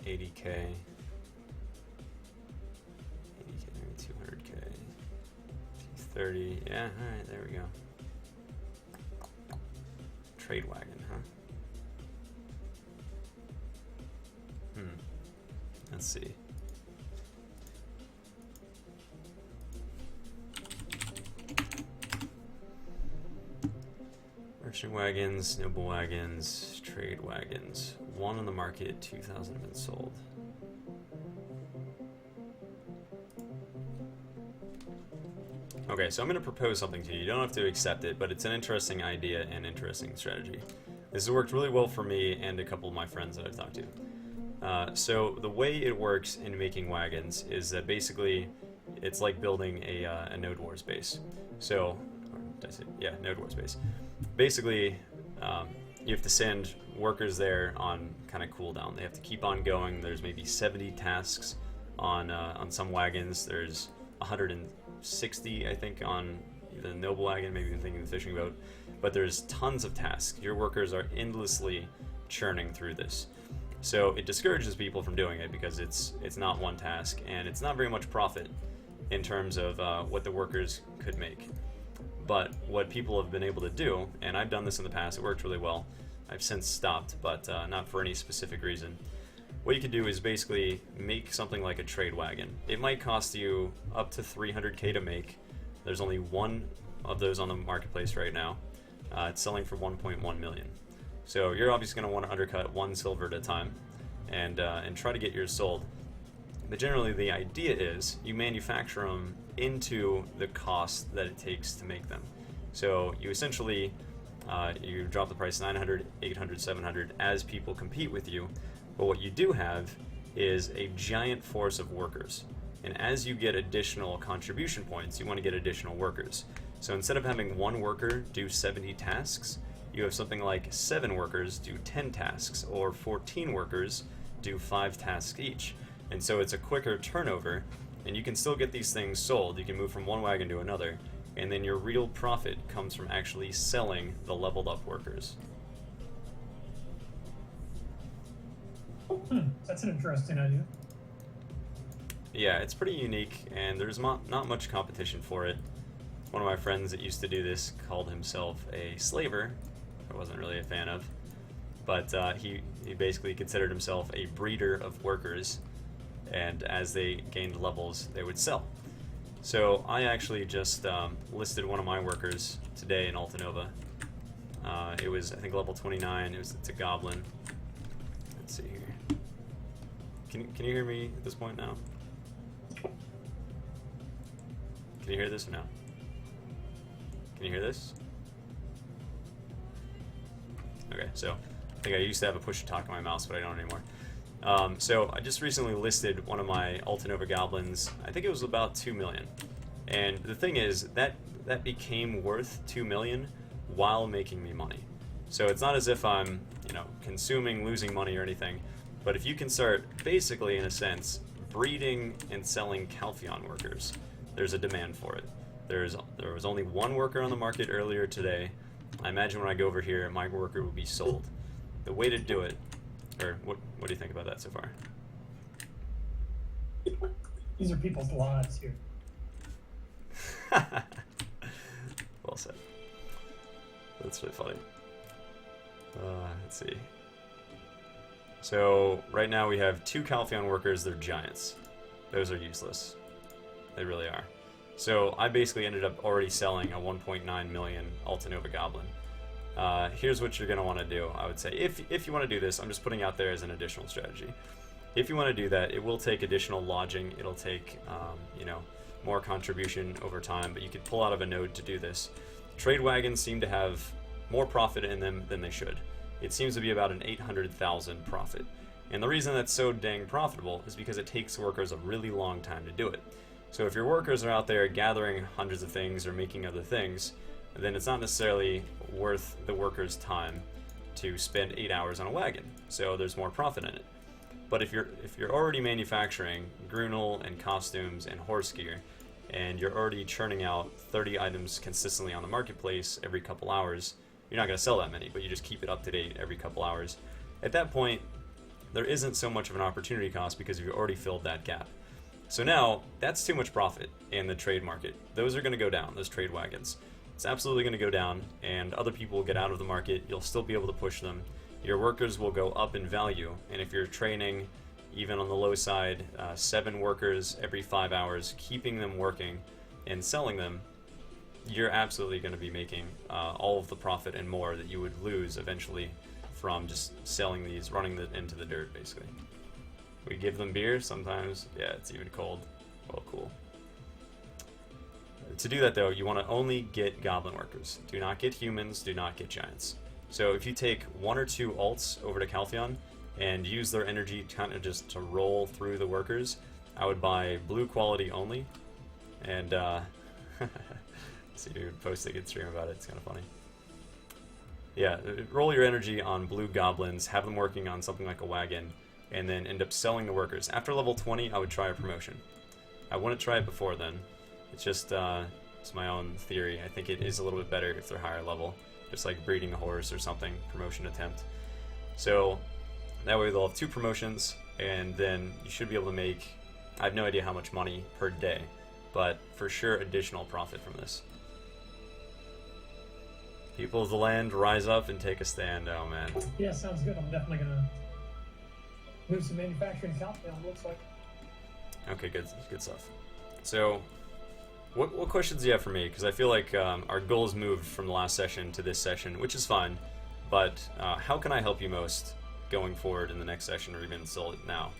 80K. 80K, 200K. 30. Yeah, alright, there we go. Trade wagon, huh? Let's see. Merchant wagons, noble wagons, trade wagons. One on the market, 2,000 have been sold. Okay, so I'm going to propose something to you. You don't have to accept it, but it's an interesting idea and interesting strategy. This has worked really well for me and a couple of my friends that I've talked to. So the way it works in making wagons is that basically it's like building a Node Wars base. So, or did I say, yeah, Node Wars base. Basically, you have to send workers there on kind of cooldown. They have to keep on going. There's maybe 70 tasks on some wagons. There's 160, I think, on the noble wagon, maybe even thinking the fishing boat. But there's tons of tasks. Your workers are endlessly churning through this. So it discourages people from doing it because it's not one task, and it's not very much profit in terms of what the workers could make. But what people have been able to do, and I've done this in the past, it worked really well. I've since stopped, but not for any specific reason. What you can do is basically make something like a trade wagon. It might cost you up to 300K to make. There's only one of those on the marketplace right now. It's selling for 1.1 million. So you're obviously going to want to undercut 1 silver at a time and try to get yours sold. But generally the idea is you manufacture them into the cost that it takes to make them. So you essentially you drop the price 900, 800, 700 as people compete with you. But what you do have is a giant force of workers. And as you get additional contribution points, you want to get additional workers. So instead of having one worker do 70 tasks, you have something like 7 workers do 10 tasks, or 14 workers do 5 tasks each. And so it's a quicker turnover, and you can still get these things sold. You can move from one wagon to another, and then your real profit comes from actually selling the leveled up workers. That's an interesting idea. Yeah, it's pretty unique, and there's not much competition for it. One of my friends that used to do this called himself a slaver. I wasn't really a fan of, but he basically considered himself a breeder of workers, and as they gained levels, they would sell. So I actually just listed one of my workers today in Altanova. It was, I think, level 29. It's a goblin. Let's see here. Can you hear me at this point now? Can you hear this or no? Can you hear this? Okay, so I think I used to have a push to talk on my mouse, but I don't anymore. So I just recently listed one of my Altanova goblins. I think it was about 2 million. And the thing is, that became worth 2 million while making me money. So it's not as if I'm, consuming, losing money or anything. But if you can start, basically, in a sense, breeding and selling Calpheon workers, there's a demand for it. There was only one worker on the market earlier today. I imagine when I go over here, my worker will be sold. The way to do it, or what do you think about that so far? These are people's lives here. Well said. That's really funny. Let's see. So right now we have 2 Calpheon workers. They're giants. Those are useless. They really are. So I basically ended up already selling a 1.9 million Altanova Goblin. Here's what you're going to want to do, I would say. If you want to do this, I'm just putting out there as an additional strategy. If you want to do that, it will take additional lodging. It'll take, more contribution over time, but you could pull out of a node to do this. Trade wagons seem to have more profit in them than they should. It seems to be about an 800,000 profit. And the reason that's so dang profitable is because it takes workers a really long time to do it. So if your workers are out there gathering hundreds of things or making other things, then it's not necessarily worth the workers' time to spend 8 hours on a wagon. So there's more profit in it. But if you're already manufacturing Grunel and costumes and horse gear, and you're already churning out 30 items consistently on the marketplace every couple hours, you're not going to sell that many, but you just keep it up to date every couple hours. At that point, there isn't so much of an opportunity cost because you've already filled that gap. So now, that's too much profit in the trade market. Those are going to go down, those trade wagons. It's absolutely going to go down, and other people will get out of the market. You'll still be able to push them. Your workers will go up in value, and if you're training, even on the low side, 7 workers every 5 hours, keeping them working and selling them, you're absolutely going to be making all of the profit and more that you would lose eventually from just selling these, running into the dirt, basically. We give them beer sometimes. Yeah, it's even cold. Well, cool. To do that, though, you want to only get goblin workers. Do not get humans, do not get giants. So if you take 1 or 2 alts over to Calpheon and use their energy kind of just to roll through the workers, I would buy blue quality only. And, see if you would post a good stream about it. It's kind of funny. Yeah, roll your energy on blue goblins, have them working on something like a wagon, and then end up selling the workers. After level 20, I would try a promotion. I wouldn't try it before then. It's just, it's my own theory. I think it is a little bit better if they're higher level. Just like breeding a horse or something, promotion attempt. So, that way they'll have 2 promotions, and then you should be able to make, I have no idea how much money per day, but for sure additional profit from this. People of the land, rise up and take a stand. Oh man. Yeah, sounds good. I'm definitely gonna move some manufacturing Calpheon, looks like. Okay, good stuff. So, what questions do you have for me? Because I feel like our goals moved from the last session to this session, which is fine. But how can I help you most going forward in the next session, or even still now?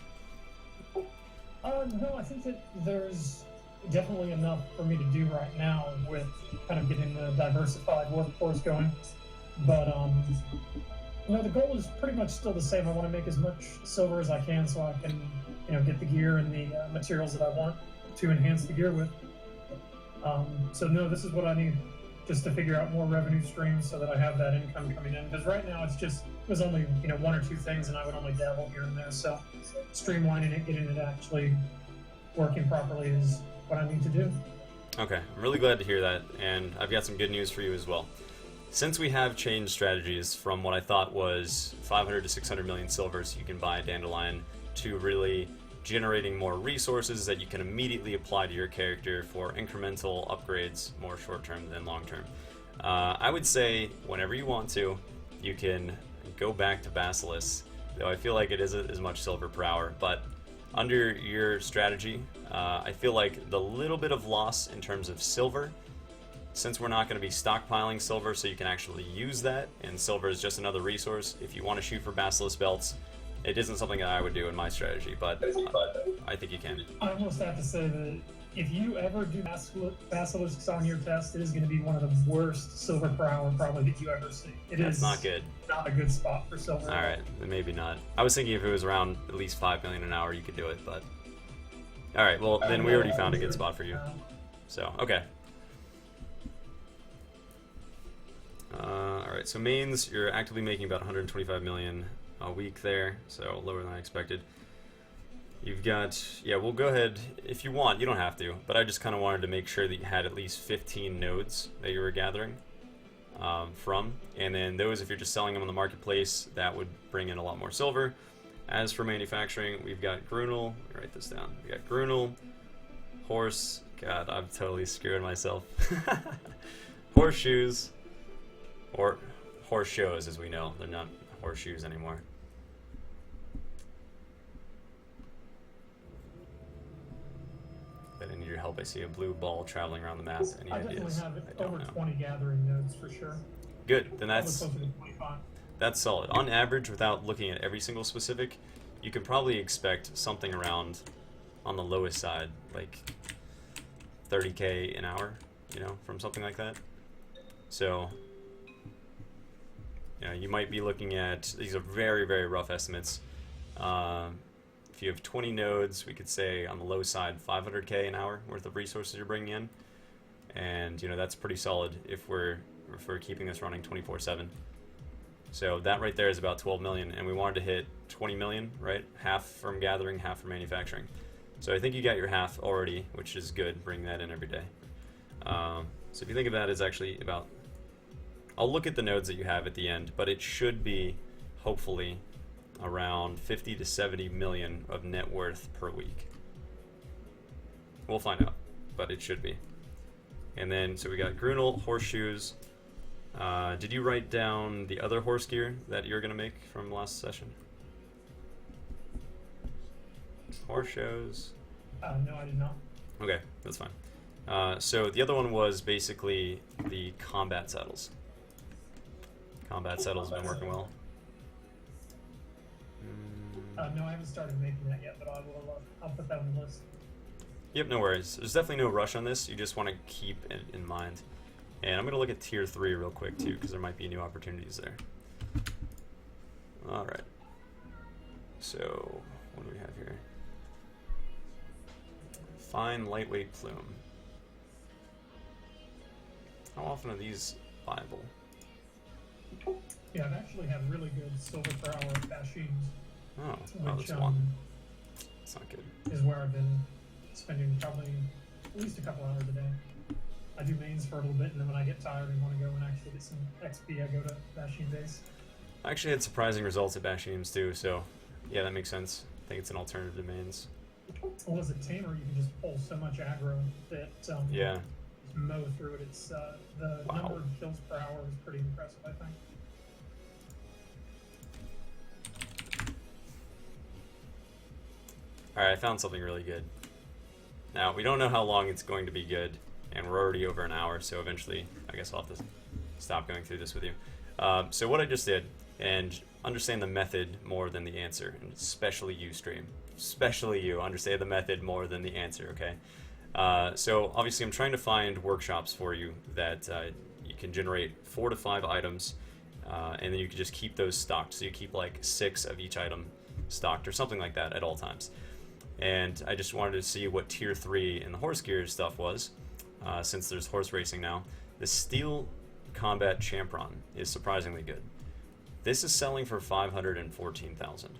No, I think that there's definitely enough for me to do right now with kind of getting the diversified workforce going. But no, the goal is pretty much still the same. I want to make as much silver as I can so I can, get the gear and the materials that I want to enhance the gear with. So no, this is what I need, just to figure out more revenue streams so that I have that income coming in. Because right now it was only 1 or 2 things, and I would only dabble here and there. So streamlining it, getting it actually working properly is what I need to do. Okay, I'm really glad to hear that, and I've got some good news for you as well. Since we have changed strategies from what I thought was 500 to 600 million silver so you can buy a dandelion, to really generating more resources that you can immediately apply to your character for incremental upgrades, more short-term than long-term. I would say whenever you want to, you can go back to Basilisk, though I feel like it isn't as much silver per hour, but under your strategy, I feel like the little bit of loss in terms of silver, since we're not going to be stockpiling silver so you can actually use that, and silver is just another resource, if you want to shoot for Basilisk belts, it isn't something that I would do in my strategy, but I think you can. I almost have to say that if you ever do Basilisks on your test, it is going to be one of the worst silver per hour probably that you ever see. That's not good. Not a good spot for silver. All right, then maybe not. I was thinking if it was around at least 5 million an hour, you could do it, but... All right, well, then we already found a good spot for you. So, okay. All right, so mains, you're actively making about 125 million a week there, so lower than I expected. You've got, yeah, we'll go ahead, if you want, you don't have to, but I just kind of wanted to make sure that you had at least 15 nodes that you were gathering from, and then those, if you're just selling them on the marketplace, that would bring in a lot more silver. As for manufacturing, we've got Grunel, let me write this down, we got Grunel, horse, god, I'm totally screwing myself, horseshoes, or horse shows as we know, they're not horseshoes anymore. I need your help. I see a blue ball traveling around the map. Any I ideas? definitely have over 20 gathering nodes for sure. Good. Then that's Probably closer to 25. That's solid. On average, without looking at every single specific, you can probably expect something around, on the lowest side, like 30k an hour, you know, from something like that. So, you know, you might be looking at, these are very, very rough estimates. If you have 20 nodes, we could say on the low side 500k an hour worth of resources you're bringing in, and you know that's pretty solid if we're keeping this running 24/7. So that right there is about 12 million, and we wanted to hit 20 million, right? Half from gathering, half from manufacturing. So I think you got your half already, which is good. Bring that in every day. So if you think of that as actually about, I'll look at the nodes that you have at the end, but it should be hopefully around 50 to 70 million of net worth per week. We'll find out, but it should be. And then, so we got Grunel, horseshoes. Did you write down the other horse gear that you're going to make from last session? Horse shows? No, I did not. Okay, that's fine. So the other one was basically the combat saddles. Combat saddles have been working well. No, I haven't started making that yet, but I will. I'll put that on the list. Yep, no worries. There's definitely no rush on this. You just want to keep it in mind. And I'm going to look at tier 3 real quick too, because there might be new opportunities there. Alright. So, what do we have here? Fine lightweight plume. How often are these viable? Yeah, I've actually had really good silver per hour Bashings. Oh, Which, that's one. That's not good. Is where I've been spending probably at least a couple hours a day. I do mains for a little bit, and then when I get tired and want to go and actually get some XP, I go to Bashing base. I actually had surprising results at Bashims too, so yeah, that makes sense. I think it's an alternative to mains. Well, as a tamer, you can just pull so much aggro that Yeah. just mow through it. It's the number of kills per hour is pretty impressive, I think. Alright, I found something really good. Now, we don't know how long it's going to be good, and we're already over an hour, so eventually, I guess I'll have to stop going through this with you. So what I just did, and understand the method more than the answer, and especially you, stream. Especially you, understand the method more than the answer, okay? So obviously I'm trying to find workshops for you that you can generate 4 to 5 items, and then you can just keep those stocked. So you keep like 6 of each item stocked or something like that at all times. And I just wanted to see what tier 3 in the horse gear stuff was, since there's horse racing now. The Steel Combat Champron is surprisingly good. This is selling for 514,000,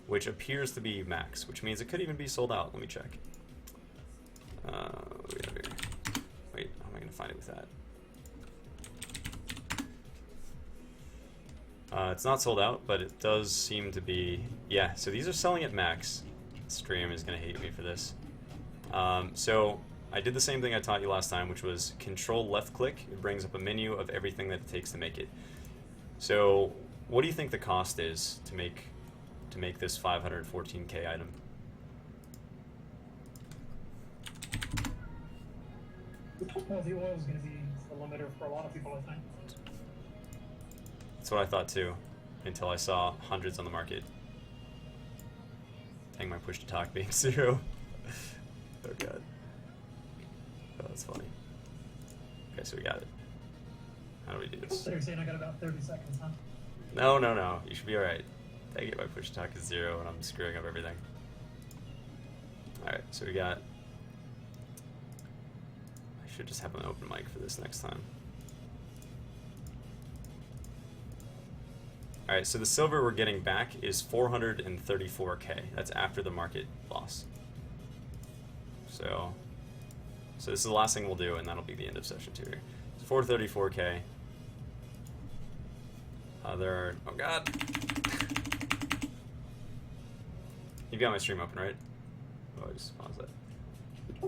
which appears to be max, which means it could even be sold out. Let me check. What do we have here? Wait, how am I going to find it with that? It's not sold out, but it does seem to be, yeah, so these are selling at max. Stream is going to hate me for this. So I did the same thing I taught you last time, which was control left click. It brings up a menu of everything that it takes to make it. So what do you think the cost is to make this 514k item? Well, the oil is going to be the limiter for a lot of people, I think. That's what I thought too, until I saw hundreds on the market. Dang, my push to talk being 0. Oh god. Oh, that's funny. Okay, so we got it. How do we do this? So you're saying I got about 30 seconds, huh? No, no, no. You should be alright. Dang it, my push to talk is 0 and I'm screwing up everything. Alright, so we got... I should just have an open mic for this next time. All right, so the silver we're getting back is 434k. That's after the market loss. So this is the last thing we'll do, and that'll be the end of session 2 here. It's 434k. Oh God. You've got my stream open, right? Oh, I just paused that.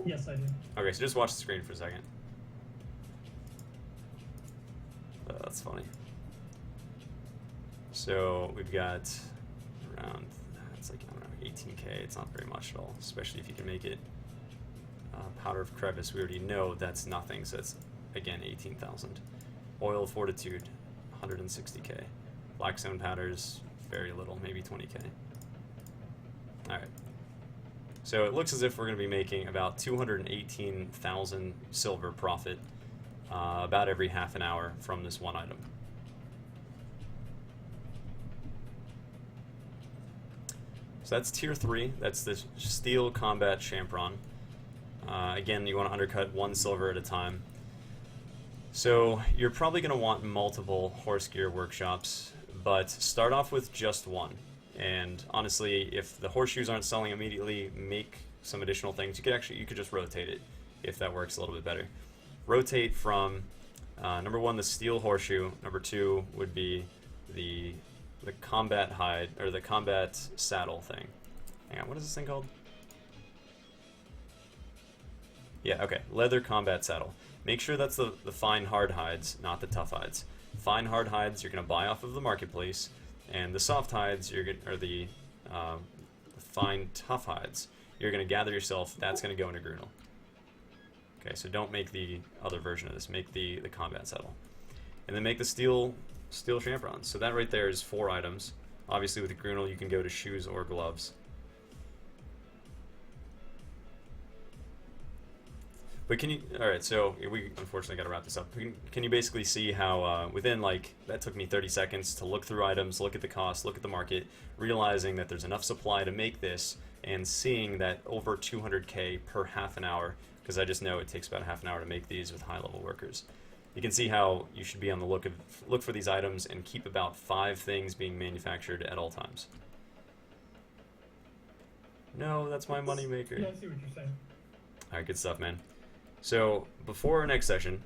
Yes, I do. Okay, so just watch the screen for a second. That's funny. So we've got around, it's like, I don't know, 18k. It's not very much at all, especially if you can make it. Powder of crevice, we already know that's nothing, so it's, again, 18,000. Oil fortitude, 160k. Blackstone powders, very little, maybe 20k. Alright. So it looks as if we're going to be making about 218,000 silver profit about every half an hour from this one item. So that's tier 3. That's the Steel Combat Champron. Again, you want to undercut 1 silver at a time. So you're probably going to want multiple horse gear workshops, but start off with just 1. And honestly, if the horseshoes aren't selling immediately, make some additional things. You could just rotate it if that works a little bit better. Rotate from number 1, the steel horseshoe. Number 2 would be the combat hide, or the combat saddle thing. Hang on, what is this thing called? Yeah, okay, leather combat saddle. Make sure that's the fine hard hides, not the tough hides. Fine hard hides you're going to buy off of the marketplace, and the soft hides or the fine tough hides you're going to gather yourself. That's going to go into Grunel. Okay, so don't make the other version of this. Make the combat saddle, and then make the steel champrons. So that right there is 4 items. Obviously, with the Grunel, you can go to shoes or gloves. But can you, alright, so we unfortunately got to wrap this up. Can you basically see how within, like, that took me 30 seconds to look through items, look at the cost, look at the market, realizing that there's enough supply to make this, and seeing that over 200k per half an hour, because I just know it takes about a half an hour to make these with high-level workers. You can see how you should be on the look for these items and keep about 5 things being manufactured at all times. No, that's my moneymaker. Yeah, I see what you're saying. Alright, good stuff, man. So, before our next session,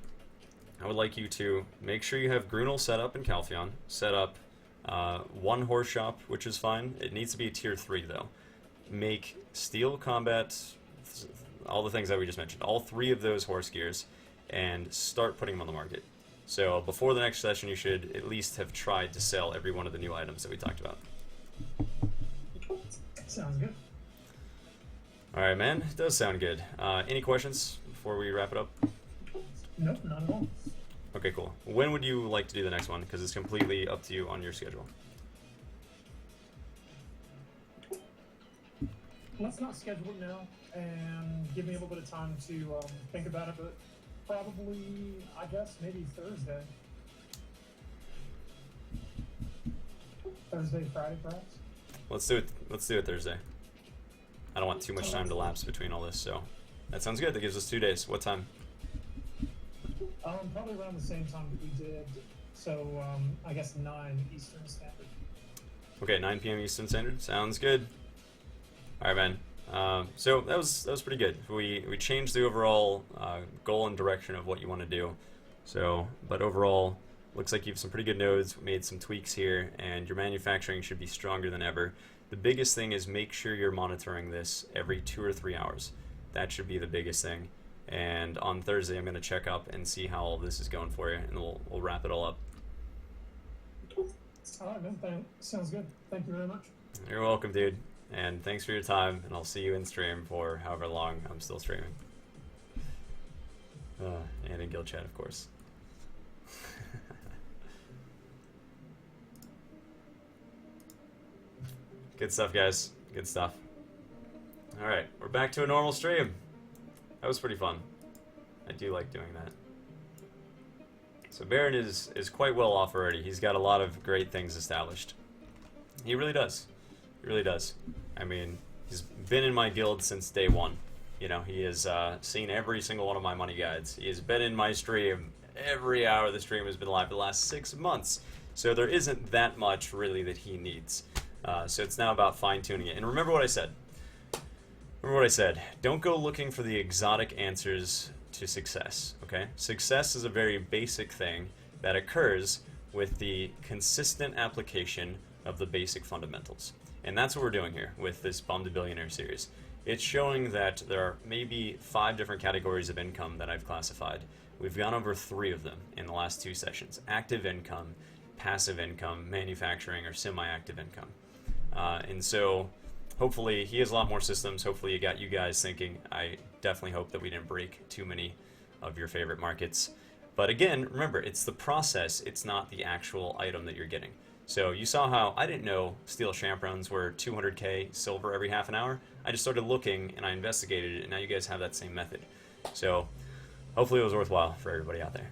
I would like you to make sure you have Grunel set up in Calpheon. Set up 1 horse shop, which is fine. It needs to be a tier 3, though. Make steel combat, all the things that we just mentioned, all 3 of those horse gears, and start putting them on the market. So, before the next session, you should at least have tried to sell every one of the new items that we talked about. Sounds good. Alright, man. It does sound good. Any questions before we wrap it up? Nope, not at all. Okay, cool. When would you like to do the next one? Because it's completely up to you on your schedule. Let's not schedule it now and give me a little bit of time to think about it, but probably, I guess, maybe Thursday. Thursday, Friday, perhaps? Let's do it Thursday. I don't want too much time to lapse between all this, so that sounds good. That gives us 2 days. What time? Probably around the same time that we did, so I guess 9 Eastern Standard. Okay, 9 p.m. Eastern Standard. Sounds good. All right, man. So that was pretty good. We changed the overall goal and direction of what you want to do. So, but overall, looks like you have some pretty good nodes. We made some tweaks here, and your manufacturing should be stronger than ever. The biggest thing is make sure you're monitoring this every 2 or 3 hours. That should be the biggest thing. And on Thursday, I'm going to check up and see how all this is going for you, and we'll wrap it all up. All right, man. Sounds good. Thank you very much. You're welcome, dude. And thanks for your time, and I'll see you in stream for however long I'm still streaming. And in guild chat, of course. Good stuff, guys. Good stuff. Alright, we're back to a normal stream. That was pretty fun. I do like doing that. So Baron is quite well off already. He's got a lot of great things established. He really does. He really does. I mean, he's been in my guild since day 1. You know, he has seen every single one of my money guides. He has been in my stream every hour the stream has been live for the last 6 months. So there isn't that much really that he needs. So it's now about fine-tuning it. And remember what I said. Don't go looking for the exotic answers to success, okay? Success is a very basic thing that occurs with the consistent application of the basic fundamentals. And that's what we're doing here with this Bum to Billionaire series. It's showing that there are maybe 5 different categories of income that I've classified. We've gone over 3 of them in the last 2 sessions. Active income, passive income, manufacturing, or semi-active income. And so hopefully he has a lot more systems. Hopefully it got you guys thinking. I definitely hope that we didn't break too many of your favorite markets. But again, remember, it's the process. It's not the actual item that you're getting. So you saw how I didn't know steel chaperones were 200K silver every half an hour. I just started looking and I investigated it, and now you guys have that same method. So hopefully it was worthwhile for everybody out there.